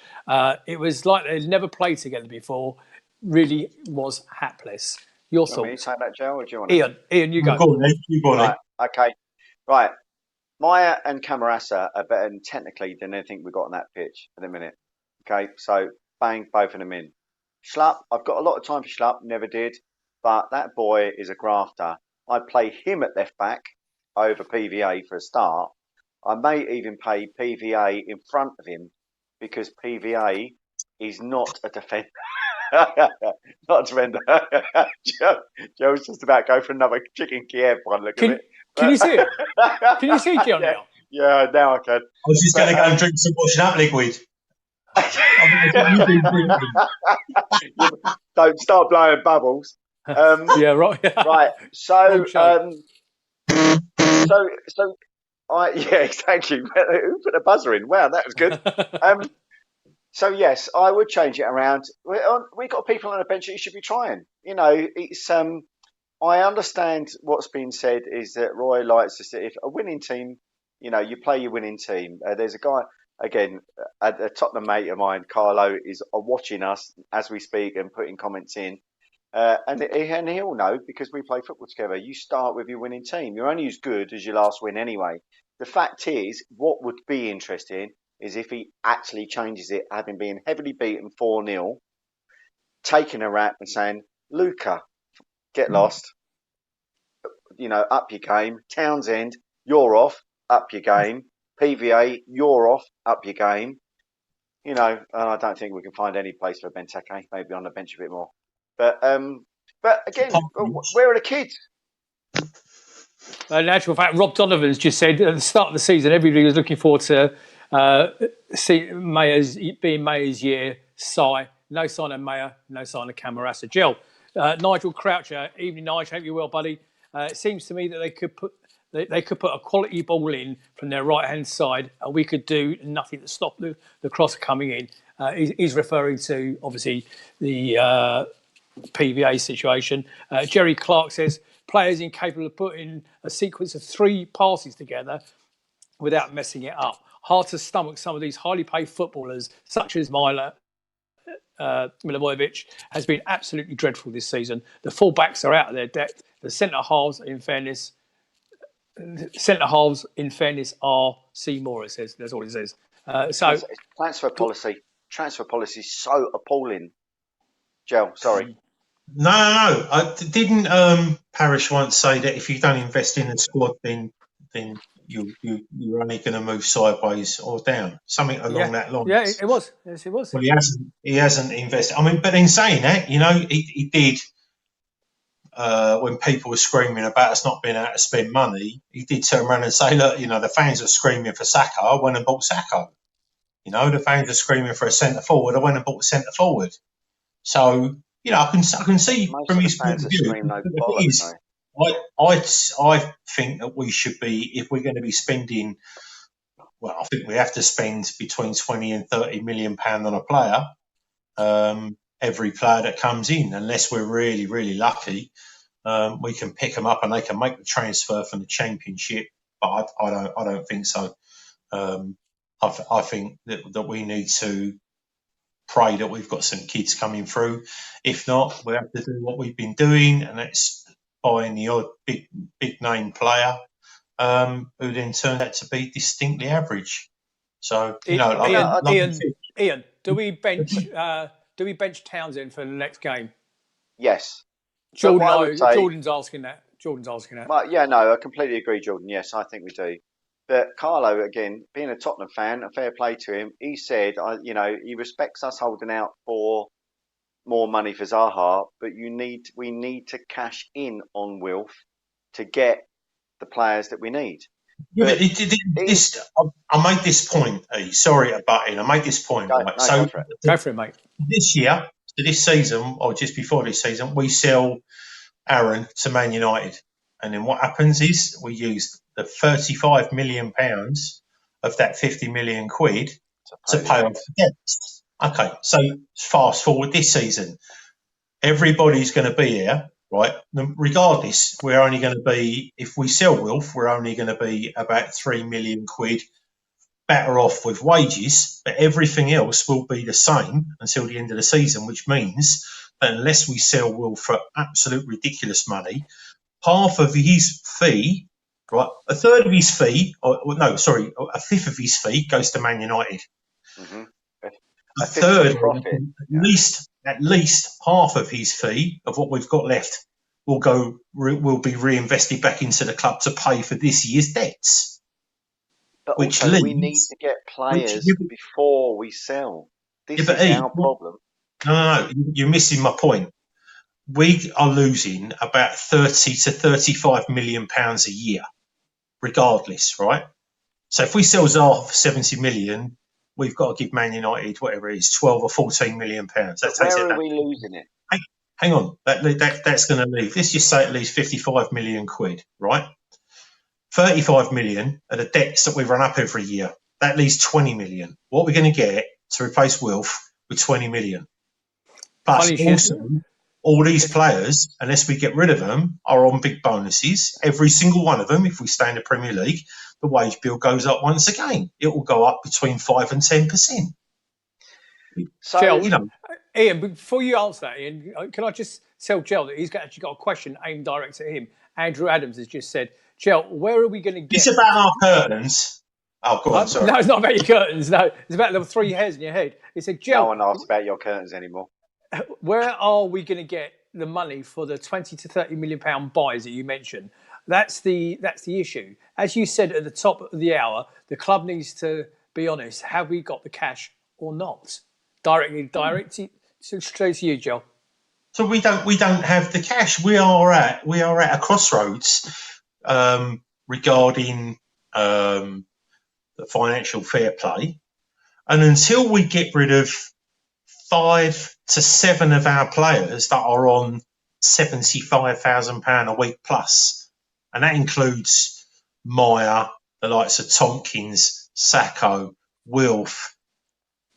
It was like they'd never played together before. Really was hapless. Your Do you want me to thoughts, take that, Joe, or do you want Ian? You go. Go on, then. You go on, then. Right. Okay. Right. Maya and Camarasa are better technically than anything we've got on that pitch at the minute. Okay, so bang, both of them in. Schlupp, I've got a lot of time for Schlupp, never did, but that boy is a grafter. I'd play him at left back over PVA for a start. I may even play PVA in front of him because PVA is not a defender. Not a defender. Joe's just about to go for another chicken Kiev one. Look at it. Can you see it? Can you see Joe now? Yeah, now I can. I was just going to go and drink some washing up liquid. Don't start blowing bubbles. Yeah, right. Right. So, exactly. Who put a buzzer in? Wow, that was good. So yes, I would change it around. We've got people on the bench that you should be trying. You know, it's I understand what's been said is that Roy likes to say if a winning team, you know, you play your winning team. There's a guy again, a Tottenham mate of mine, Carlo, is watching us as we speak and putting comments in. And he'll know because we play football together. You start with your winning team. You're only as good as your last win anyway. The fact is, what would be interesting is if he actually changes it, having been heavily beaten 4-0, taking a rap and saying, Luca, get lost. You know, up your game. Townsend, you're off, up your game. PVA, you're off, up your game. You know, I don't think we can find any place for Benteke. Maybe on the bench a bit more. But again, where are the kids? In actual fact, Rob Donovan's just said at the start of the season, everybody was looking forward to see being Mayer's year. No sign of Mayer, no sign of Camarasa. Jill, Nigel Croucher, evening Nigel, hope you're well, buddy. It seems to me that they could put a quality ball in from their right hand side, and we could do nothing to stop the cross coming in. He's referring to obviously the PVA situation. Jerry Clark says players incapable of putting a sequence of 3 passes together without messing it up. Hard to stomach some of these highly paid footballers, such as Milivojevic, has been absolutely dreadful this season. The full-backs are out of their depth. The centre halves, in fairness, are Seymour. It says that's all it says. Transfer policy is so appalling. Joe, sorry. No. Didn't Parrish once say that if you don't invest in the squad, then you're only going to move sideways or down, something along that line. Yeah, it was. Yes, it was. Well, he hasn't invested. I mean, but in saying that, you know, he did. When people were screaming about us not being able to spend money, he did turn around and say, look, you know, the fans are screaming for Saka. I went and bought Saka. You know, the fans are screaming for a centre forward. I went and bought a centre forward. So, you know, I can see Most from of his the point fans of view. I think that we should be, if we're going to be spending, well, I think we have to spend between 20 and 30 million pound on a player. Every player that comes in, unless we're really, really lucky, we can pick them up and they can make the transfer from the Championship. But I don't think so. I think that we need to pray that we've got some kids coming through. If not, we have to do what we've been doing, and that's buying the odd big name player who then turns out to be distinctly average. So Ian, do we bench Townsend for the next game? Yes. Jordan's asking that. Well, yeah, no, I completely agree, Jordan. Yes, I think we do. But Carlo, again, being a Tottenham fan, a fair play to him. He said, you know, he respects us holding out for more money for Zaha, but we need to cash in on Wilf to get the players that we need. Yeah, but I made this point. Sorry to butt in. I made this point. Go for it, mate. This year, this season, or just before this season, we sell Aaron to Man United, and then what happens is we use the 35 million pounds of that 50 million quid to pay off the debt. Okay, so fast forward this season, everybody's going to be here right? Regardless, we're only going to be, if we sell Wilf, we're only going to be about 3 million quid better off with wages, but everything else will be the same until the end of the season, which means that unless we sell Wilf for absolute ridiculous money, half of his fee, right, a third of his fee, a fifth of his fee goes to Man United. Mm-hmm. A third, profit. at least half of his fee of what we've got left will be reinvested back into the club to pay for this year's debts. But also, we need to get players before we sell. This is our problem. No, you're missing my point. We are losing about 30 to 35 million pounds a year, regardless, right? So if we sell Zaha for 70 million, we've got to give Man United whatever it is, 12 or 14 million pounds. Where are we losing it? Hang on, that's going to leave. Let's just say it leaves 55 million quid, right? 35 million are the debts that we run up every year. That leaves 20 million. What we're going to get to replace Wilf with 20 million. Plus, also, all these players, unless we get rid of them, are on big bonuses. Every single one of them, if we stay in the Premier League, the wage bill goes up once again. It will go up between 5 and 10%. So, Ian, before you answer that, Ian, can I just tell Gel that he's actually got a question aimed direct at him? Andrew Adams has just said, Gel, where are we going to get... It's about our curtains. Oh, go on, sorry. No, it's not about your curtains, no. It's about the 3 hairs in your head. He said, Gel... No one asks about your curtains anymore. Where are we going to get the money for the 20 to 30 million pound buys that you mentioned? That's the issue. As you said at the top of the hour, the club needs to be honest. Have we got the cash or not? Directly straight to you, Joe. So we don't have the cash. We are at a crossroads regarding the financial fair play, and until we get rid of 5 to 7 of our players that are on £75,000 a week plus, and that includes Meyer, the likes of Tompkins, Sacco, Wilf,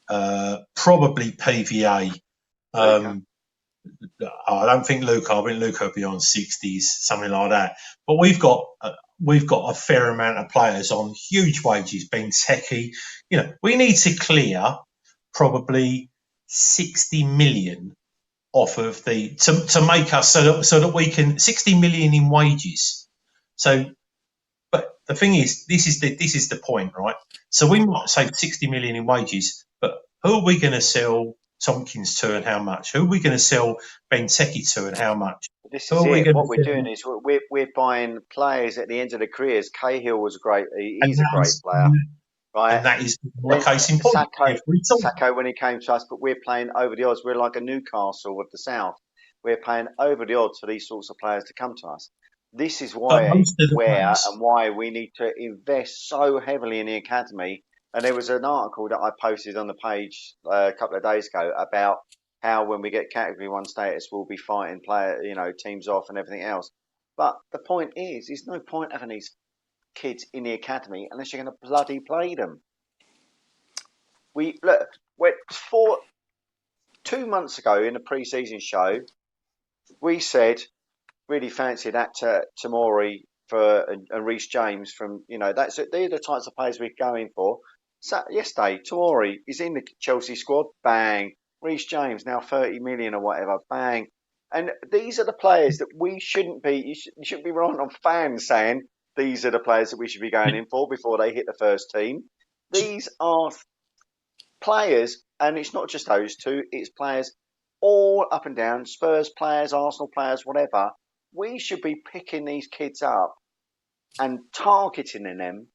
probably PVA. I don't think Luca. I think Luca will be on 60s, something like that. But we've got a fair amount of players on huge wages. Benteke, we need to clear probably 60 million off of to make us so that we can 60 million in wages. So, but the thing is, this is the point, right? So we might save 60 million in wages, but who are we going to sell Tompkins to and how much? Who are we going to sell Benteke to and how much? This is it. What we're doing is we're buying players at the end of the careers. Cahill was great. He's a great player. Right. And that is the case in point. Sacco, when he came to us, but we're playing over the odds. We're like a Newcastle of the South. We're paying over the odds for these sorts of players to come to us. This is why we need to invest so heavily in the academy. And there was an article that I posted on the page a couple of days ago about how when we get Category 1 status, we'll be fighting teams off and everything else. But the point is, there's no point having these kids in the academy unless you're going to bloody play them. 2 months ago in the pre-season show, we said really fancy that Tomori and Reece James from they're the types of players we're going for. So yesterday, Tomori is in the Chelsea squad. Bang. Reece James now 30 million or whatever. Bang. And these are the players that we shouldn't be. You shouldn't be relying on fans saying these are the players that we should be going in for before they hit the first team. These are players, and it's not just those two. It's players all up and down. Spurs players, Arsenal players, whatever. We should be picking these kids up and targeting them.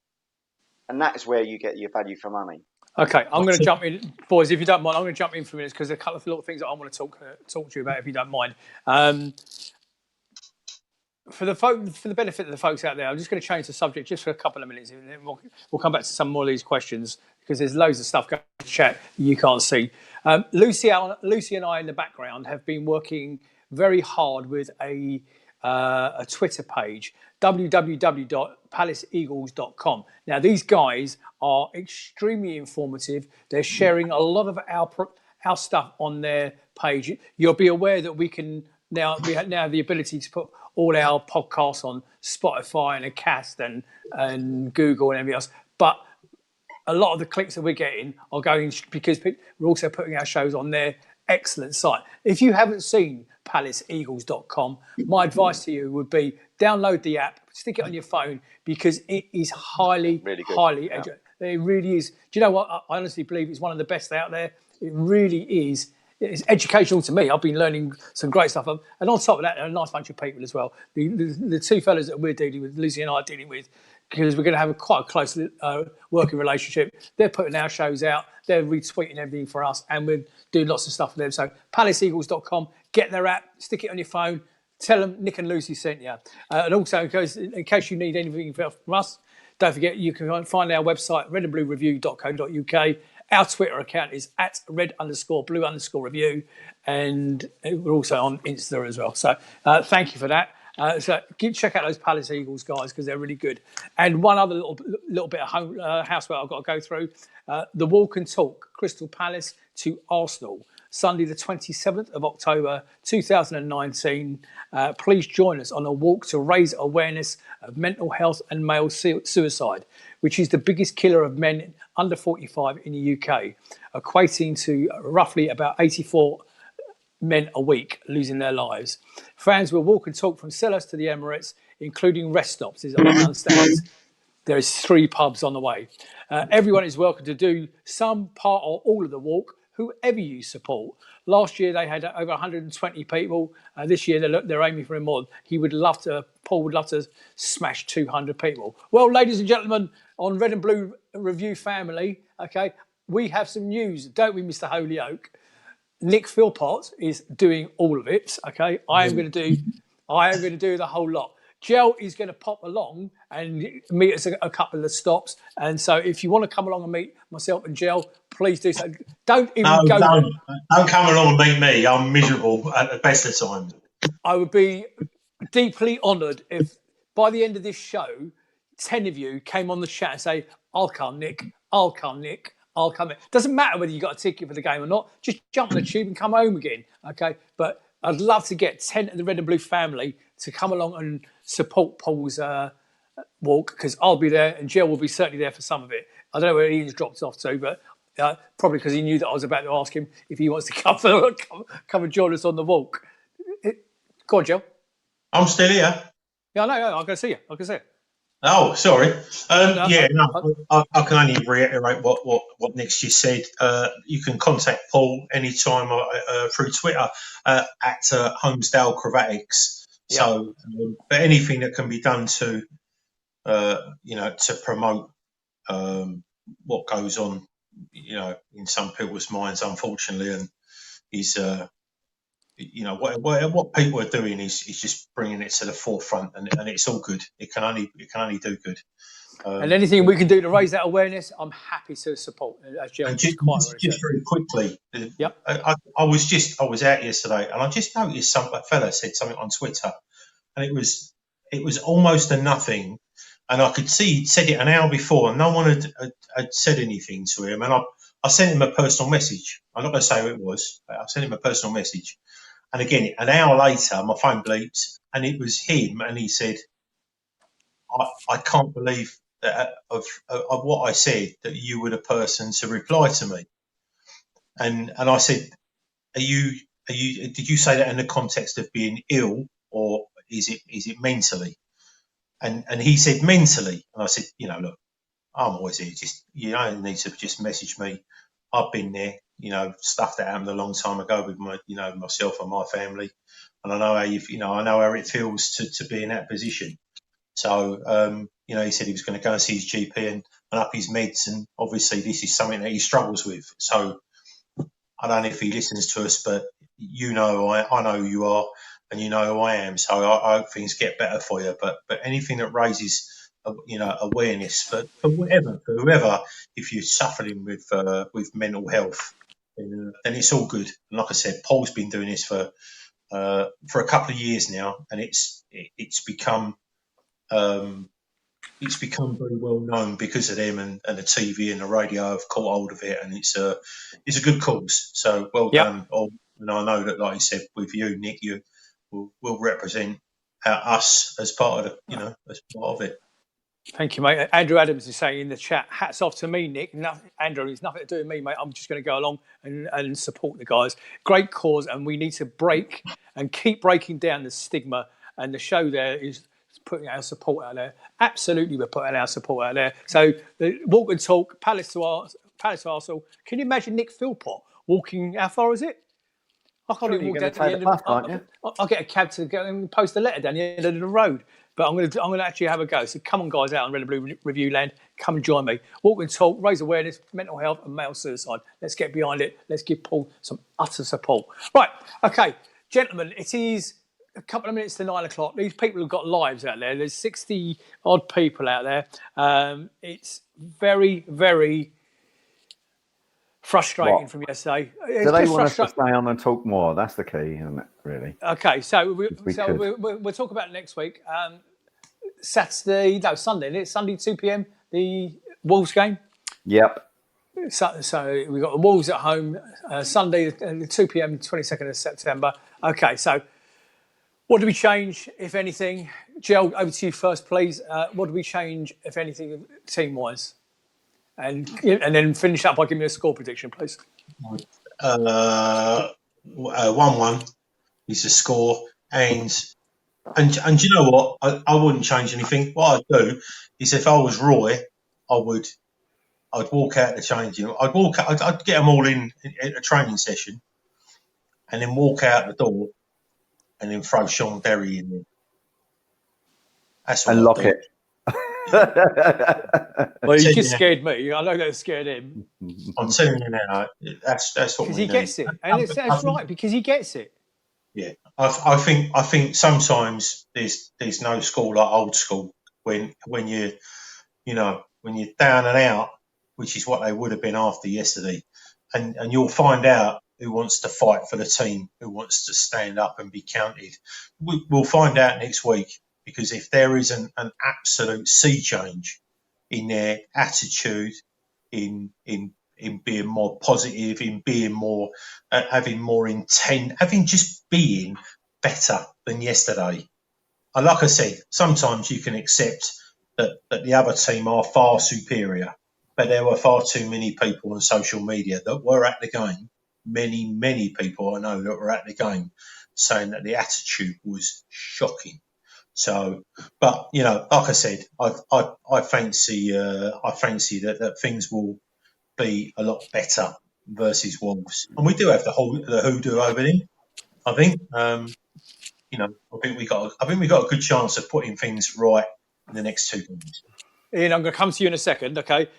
And that's where you get your value for money. Okay, I'm going to jump in, boys, if you don't mind. I'm going to jump in for minutes because there's a couple of little things that I want to talk to you about, if you don't mind. For the benefit of the folks out there, I'm just going to change the subject just for a couple of minutes, and then we'll come back to some more of these questions because there's loads of stuff going to chat you can't see. Lucy and I in the background have been working very hard with a Twitter page, www.palaceeagles.com. Now, these guys are extremely informative. They're sharing a lot of our stuff on their page. You'll be aware that we can now we have now the ability to put all our podcasts on Spotify and Acast and Google and everything else. But a lot of the clicks that we're getting are going because we're also putting our shows on their excellent site. If you haven't seen palaceeagles.com, my advice to you would be download the app, stick it on your phone, because it is highly educated. It really is. Do you know what? I honestly believe it's one of the best out there. It really is. It's educational to me. I've been learning some great stuff. And on top of that, they're a nice bunch of people as well. The two fellas that we're dealing with, Lucy and I are dealing with, because we're going to have quite a close working relationship. They're putting our shows out. They're retweeting everything for us. And we're doing lots of stuff for them. So palaceeagles.com, get their app, stick it on your phone. Tell them Nick and Lucy sent you. And also, in case you need anything from us, don't forget you can find our website, redandbluereview.co.uk. Our Twitter account is at red_blue_review. And we're also on Insta as well. So thank you for that. So check out those Palace Eagles guys because they're really good. And one other little bit of housework I've got to go through. The Walk and Talk, Crystal Palace to Arsenal, Sunday the 27th of October 2019. Please join us on a walk to raise awareness of mental health and male suicide, which is the biggest killer of men under 45 in the UK, equating to roughly about 84 men a week losing their lives. Fans will walk and talk from Selhurst to the Emirates, including rest stops. As I understand, there is 3 pubs on the way. Everyone is welcome to do some part or all of the walk, whoever you support. Last year they had over 120 people. This year they're aiming for more. Paul would love to smash 200 people. Well, ladies and gentlemen, on Red and Blue Review family, okay, we have some news, don't we, Mr. Holyoke? Nick Philpott is doing all of it. Okay, I am going to do the whole lot. Gel is going to pop along and meet us a couple of stops. And so, if you want to come along and meet myself and Gel, please do so. Don't come along and meet me. I'm miserable at the best of times. I would be deeply honoured if by the end of this show, 10 of you came on the chat and say, "I'll come, Nick. I'll come, Nick. I'll come in." Doesn't matter whether you got a ticket for the game or not. Just jump on the tube and come home again. Okay, but I'd love to get 10 of the Red and Blue family to come along and support Paul's walk, because I'll be there and Jill will be certainly there for some of it. I don't know where Ian's dropped off to, but probably because he knew that I was about to ask him if he wants to come and join us on the walk. Go on, Jill. I'm still here. Yeah, I know. I can see you. I can see it. Oh, sorry. I can only reiterate what Nick's just said. You can contact Paul anytime through Twitter at Homesdale Cravatics. Yeah. So, but anything that can be done to, to promote what goes on, in some people's minds, unfortunately, and is. What people are doing is just bringing it to the forefront, and it's all good. It can only do good. And anything we can do to raise that awareness, I'm happy to support. Just very quickly, yep. I was out yesterday, and I just noticed a fella said something on Twitter, and it was almost a nothing, and I could see he'd said it an hour before, and no one had said anything to him, and I sent him a personal message. I'm not going to say who it was, but I sent him a personal message. And again, an hour later, my phone bleeped, and it was him. And he said, "I can't believe that of what I said, that you were the person to reply to me." And I said, Did you say that in the context of being ill, or is it mentally?" And he said mentally. And I said, look, I'm always here. You don't need to just message me. I've been there. Stuff that happened a long time ago with myself and my family, and I know I know how it feels to be in that position. So, he said he was going to go and see his GP and up his meds, and obviously this is something that he struggles with. So, I don't know if he listens to us, but I know who you are, and you know who I am. So I hope things get better for you. But anything that raises awareness for whoever, if you're suffering with mental health, then it's all good. And like I said, Paul's been doing this for a couple of years now, and it's become very well known because of them, and the TV and the radio have caught hold of it, and it's a good cause. So well done. And I know that, like you said, with you, Nick, will represent us as part of as part of it. Thank you, mate. Andrew Adams is saying in the chat, hats off to me, Nick. Andrew, it's nothing to do with me, mate. I'm just going to go along and support the guys. Great cause, and we need to break and keep breaking down the stigma. And the show there is putting our support out there. Absolutely, we're putting our support out there. So the walk and talk, Palace to Arsenal. Can you imagine Nick Philpott walking? How far is it? I can't even walk down to the end of it. I'll get a cab to go and post a letter down the end of the road. But I'm going to actually have a go. So come on, guys, out in Red and Blue Review Land. Come and join me. Walk and talk, raise awareness, mental health and male suicide. Let's get behind it. Let's give Paul some utter support. Right, okay, gentlemen, it is a couple of minutes to 9 o'clock. These people have got lives out there. There's 60 odd people out there. It's very, very frustrating from yesterday. Do they want us to stay on and talk more? That's the key, isn't it, really? Okay, so we'll talk about it next week. Sunday, it's Sunday 2 p.m, the Wolves game. Yep. So we've got the Wolves at home, Sunday, 2 p.m, 22nd of September. Okay, so what do we change, if anything? Gel, over to you first, please. What do we change, if anything, team-wise? And then finish up by giving me a score prediction, please. 1-1 is the score, and you know what? I wouldn't change anything. What I'd do is, if I was Roy, I'd walk out the changing room. I'd get them all in a training session, and then walk out the door, and then throw Sean Derry in there. That's what and lock it. Well, you just scared me. I know that scared him. I'm telling you now, that's what because he gets it, and that's right, because he gets it. Yeah, I think sometimes there's no school like old school when you're down and out, which is what they would have been after yesterday, and you'll find out who wants to fight for the team, who wants to stand up and be counted. We'll find out next week. Because if there isn't an absolute sea change in their attitude, in being more positive, in being more, having more intent, having just being better than yesterday. And like I said, sometimes you can accept that the other team are far superior, but there were far too many people on social media that were at the game. Many people I know that were at the game saying that the attitude was shocking. So, but like I said, I fancy that things will be a lot better versus Wolves, and we do have the hoodoo over there. I think, I think we got a good chance of putting things right in the next 2 games. Ian, I'm going to come to you in a second. Okay,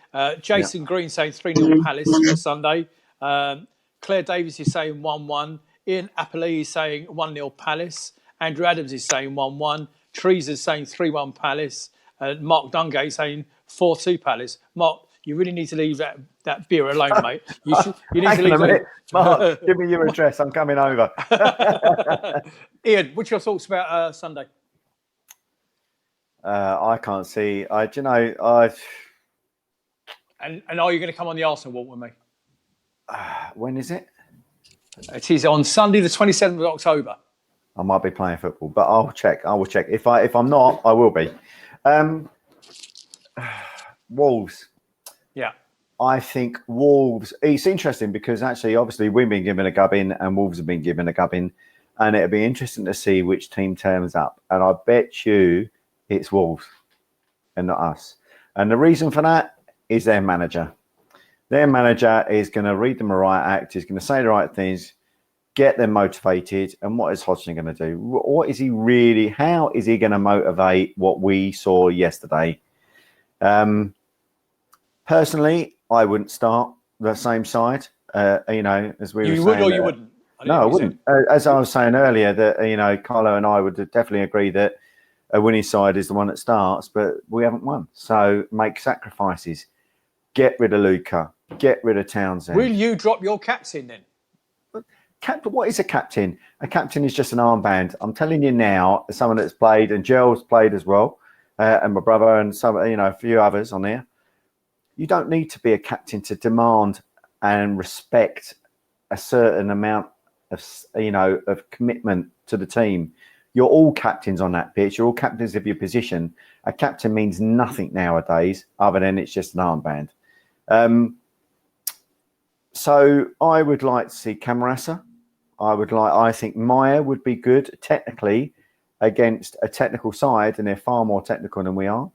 Jason Green saying 3-0 Palace for Sunday. Claire Davies is saying 1-1. Ian Appley is saying 1-0 Palace. Andrew Adams is saying 1-1. Trees is saying 3-1 Palace. Mark Dungate saying 4-2 Palace. Mark, you really need to leave that beer alone, mate. You need to leave it. Mark, give me your address. I'm coming over. Ian, what's your thoughts about Sunday? I can't see. And are you going to come on the Arsenal walk with me? When is it? It is on Sunday, the 27th of October. I might be playing football, but I'll check. I will check. If I'm not, I will be. Wolves. Yeah. I think Wolves. It's interesting because actually, obviously, we've been given a gubbing and Wolves have been given a gubbing, and it'll be interesting to see which team turns up. And I bet you it's Wolves and not us. And the reason for that is their manager. Their manager is going to read them the right act. He's going to say the right things. Get them motivated. And what is Hodgson going to do? What is he really? How is he going to motivate what we saw yesterday? Personally, I wouldn't start the same side. As we were saying. You would or you wouldn't? No, I wouldn't. As I was saying earlier, that Carlo and I would definitely agree that a winning side is the one that starts, but we haven't won. So make sacrifices. Get rid of Luca. Get rid of Townsend. Will you drop your captain then? What is a captain? A captain is just an armband. I'm telling you now, as someone that's played, and Gerald's played as well, and my brother and some, a few others on there. You don't need to be a captain to demand and respect a certain amount of, of commitment to the team. You're all captains on that pitch. You're all captains of your position. A captain means nothing nowadays other than it's just an armband. So I would like to see Camarasa. I think Maya would be good technically against a technical side, and they're far more technical than we are.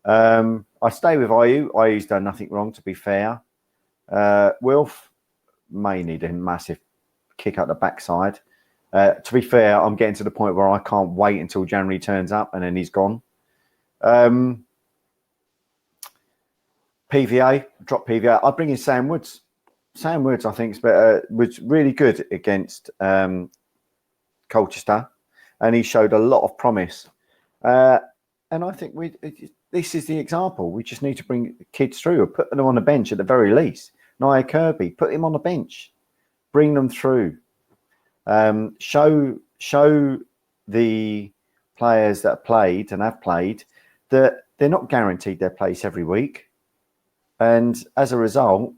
I stay with Ayew. Ayew's done nothing wrong, to be fair. Wilf may need a massive kick up the backside. To be fair, I'm getting to the point where I can't wait until January turns up and then he's gone. PVA, drop PVA. I'd bring in Sam Woods. Sam Woods, I think, was really good against Colchester, and he showed a lot of promise. And I think this is the example. We just need to bring kids through or put them on the bench at the very least. Nia Kirby, put him on the bench. Bring them through. Show the players that played and have played that they're not guaranteed their place every week. And as a result,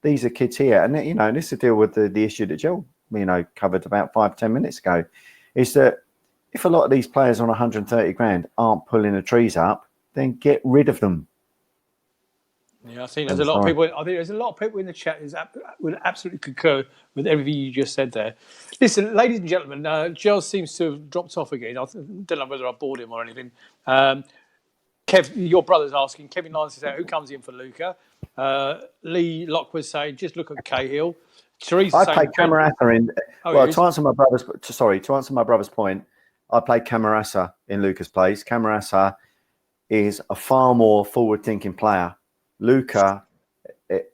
these are kids here. And, this is to deal with the issue that Jill, covered about 5-10 minutes ago, is that if a lot of these players on 130 grand aren't pulling the trees up, then get rid of them. Yeah, I think there's a lot of people. I think there's a lot of people in the chat who would absolutely concur with everything you just said there. Listen, ladies and gentlemen, Giles seems to have dropped off again. I don't know whether I bored him or anything. Kev, your brother's asking. Kevin Lyons says, who comes in for Luca? Lee Locke was saying, just look at Cahill. Teresa, I played Camarasa in. To answer my brother's point, I played Camarasa in Luca's place. Camarasa is a far more forward-thinking player. Luca,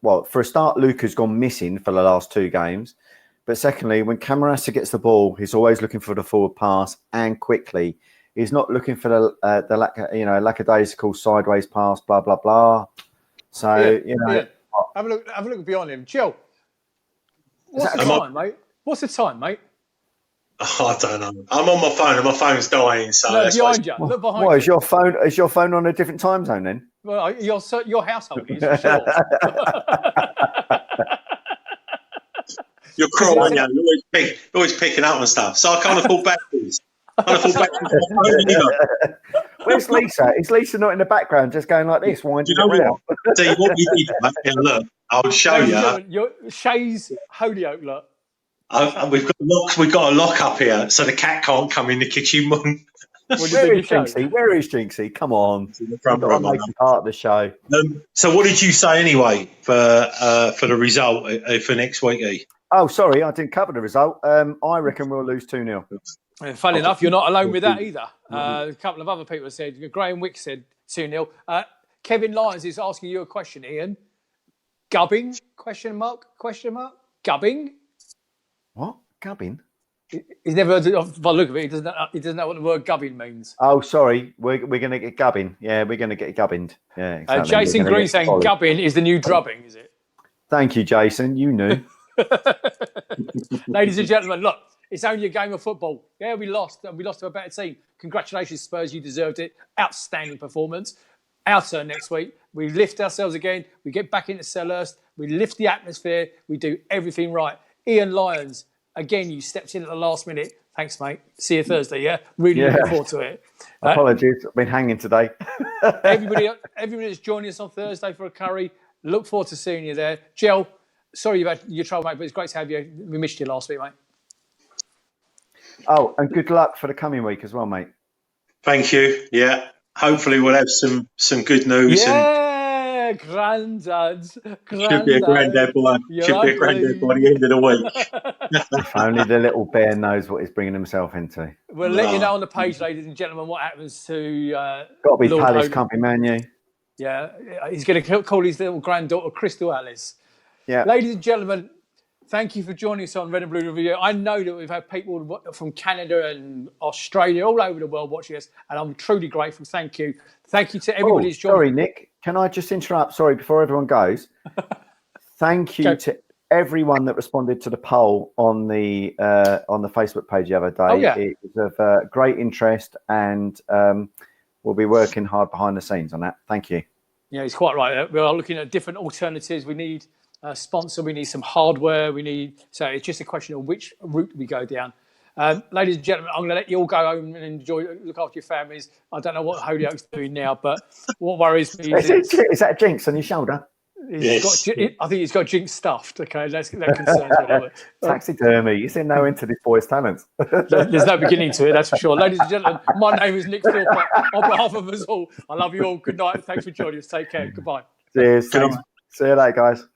for a start, Luca's gone missing for the last 2 games. But secondly, when Camarasa gets the ball, he's always looking for the forward pass and quickly. He's not looking for the lackadaisical sideways pass, blah blah blah. So have a look beyond him, Jill. What's the time, mate? What's the time, mate? Oh, I don't know. I'm on my phone and my phone's dying. So no, behind you. Look behind you. Is your phone on a different time zone then? Well, your household is for sure. You're crying, yeah. You're always picking up and stuff. So I can't afford batteries. Where's Lisa? Is Lisa not in the background just going like this? Winding around? See what we did, mate. Yeah, look, I'll show you. Shay's Holyoke, look. We've got a lock up here, so the cat can't come in the kitchen. Where is Jinxie? Come on, I'm making part of the show. So, what did you say anyway for the result for next week? E? Oh, sorry, I didn't cover the result. I reckon we'll lose 2-0. Funny enough, you're not alone with that either. A couple of other people said. Graham Wick said 2-0. Kevin Lyons is asking you a question, Ian. Gubbing? Question mark? Gubbing? What? Gubbing? He's never heard of. By the look of it, he doesn't know what the word gubbing means. Oh, sorry. We're going to get gubbing. Yeah, we're going to get gubbined. Yeah, exactly. Jason Green saying gubbing is the new drubbing, is it? Thank you, Jason. You knew. Ladies and gentlemen, look, it's only a game of football. Yeah, we lost, and we lost to a better team. Congratulations, Spurs. You deserved it. Outstanding performance. Our turn next week. We lift ourselves again. We get back into Selhurst. We lift the atmosphere. We do everything right. Ian Lyons, again, you stepped in at the last minute. Thanks, mate. See you Thursday, yeah? Really looking forward to it. Apologies. I've been hanging today. everybody that's joining us on Thursday for a curry, look forward to seeing you there. Jill, sorry you've had your trouble, mate, but it's great to have you. We missed you last week, mate. Oh, and good luck for the coming week as well, mate. Thank you. Yeah. Hopefully we'll have some good news. Yeah, granddad. Should be a granddad boy. Should be a granddad by the end of the week. If only the little bear knows what he's bringing himself into. We'll let you know on the page, ladies and gentlemen, what happens to got to be Lord Palace, can't be Man U. Yeah, he's going to call his little granddaughter Crystal Alice. Yeah. Ladies and gentlemen, thank you for joining us on Red and Blue Review. I know that we've had people from Canada and Australia, all over the world watching us, and I'm truly grateful. Thank you. Thank you to everybody who's joined. Sorry, Nick. Can I just interrupt? Sorry, before everyone goes. Thank you to everyone that responded to the poll on the Facebook page the other day. Oh, yeah. It was of great interest, and we'll be working hard behind the scenes on that. Thank you. Yeah, he's quite right. We are looking at different alternatives. We need a sponsor. We need some hardware. So it's just a question of which route we go down. Ladies and gentlemen, I'm going to let you all go home and look after your families. I don't know what Holyoke's doing now, but what worries me is that a jinx on your shoulder? I think he's got jinx stuffed. Okay, that concerns me a little bit. Taxidermy. You see no end to this boy's talents. There's no beginning to it, that's for sure. Ladies and gentlemen, my name is Nick Philpott. On behalf of us all, I love you all. Good night. Thanks for joining us. Take care. Goodbye. Cheers. See you later, guys.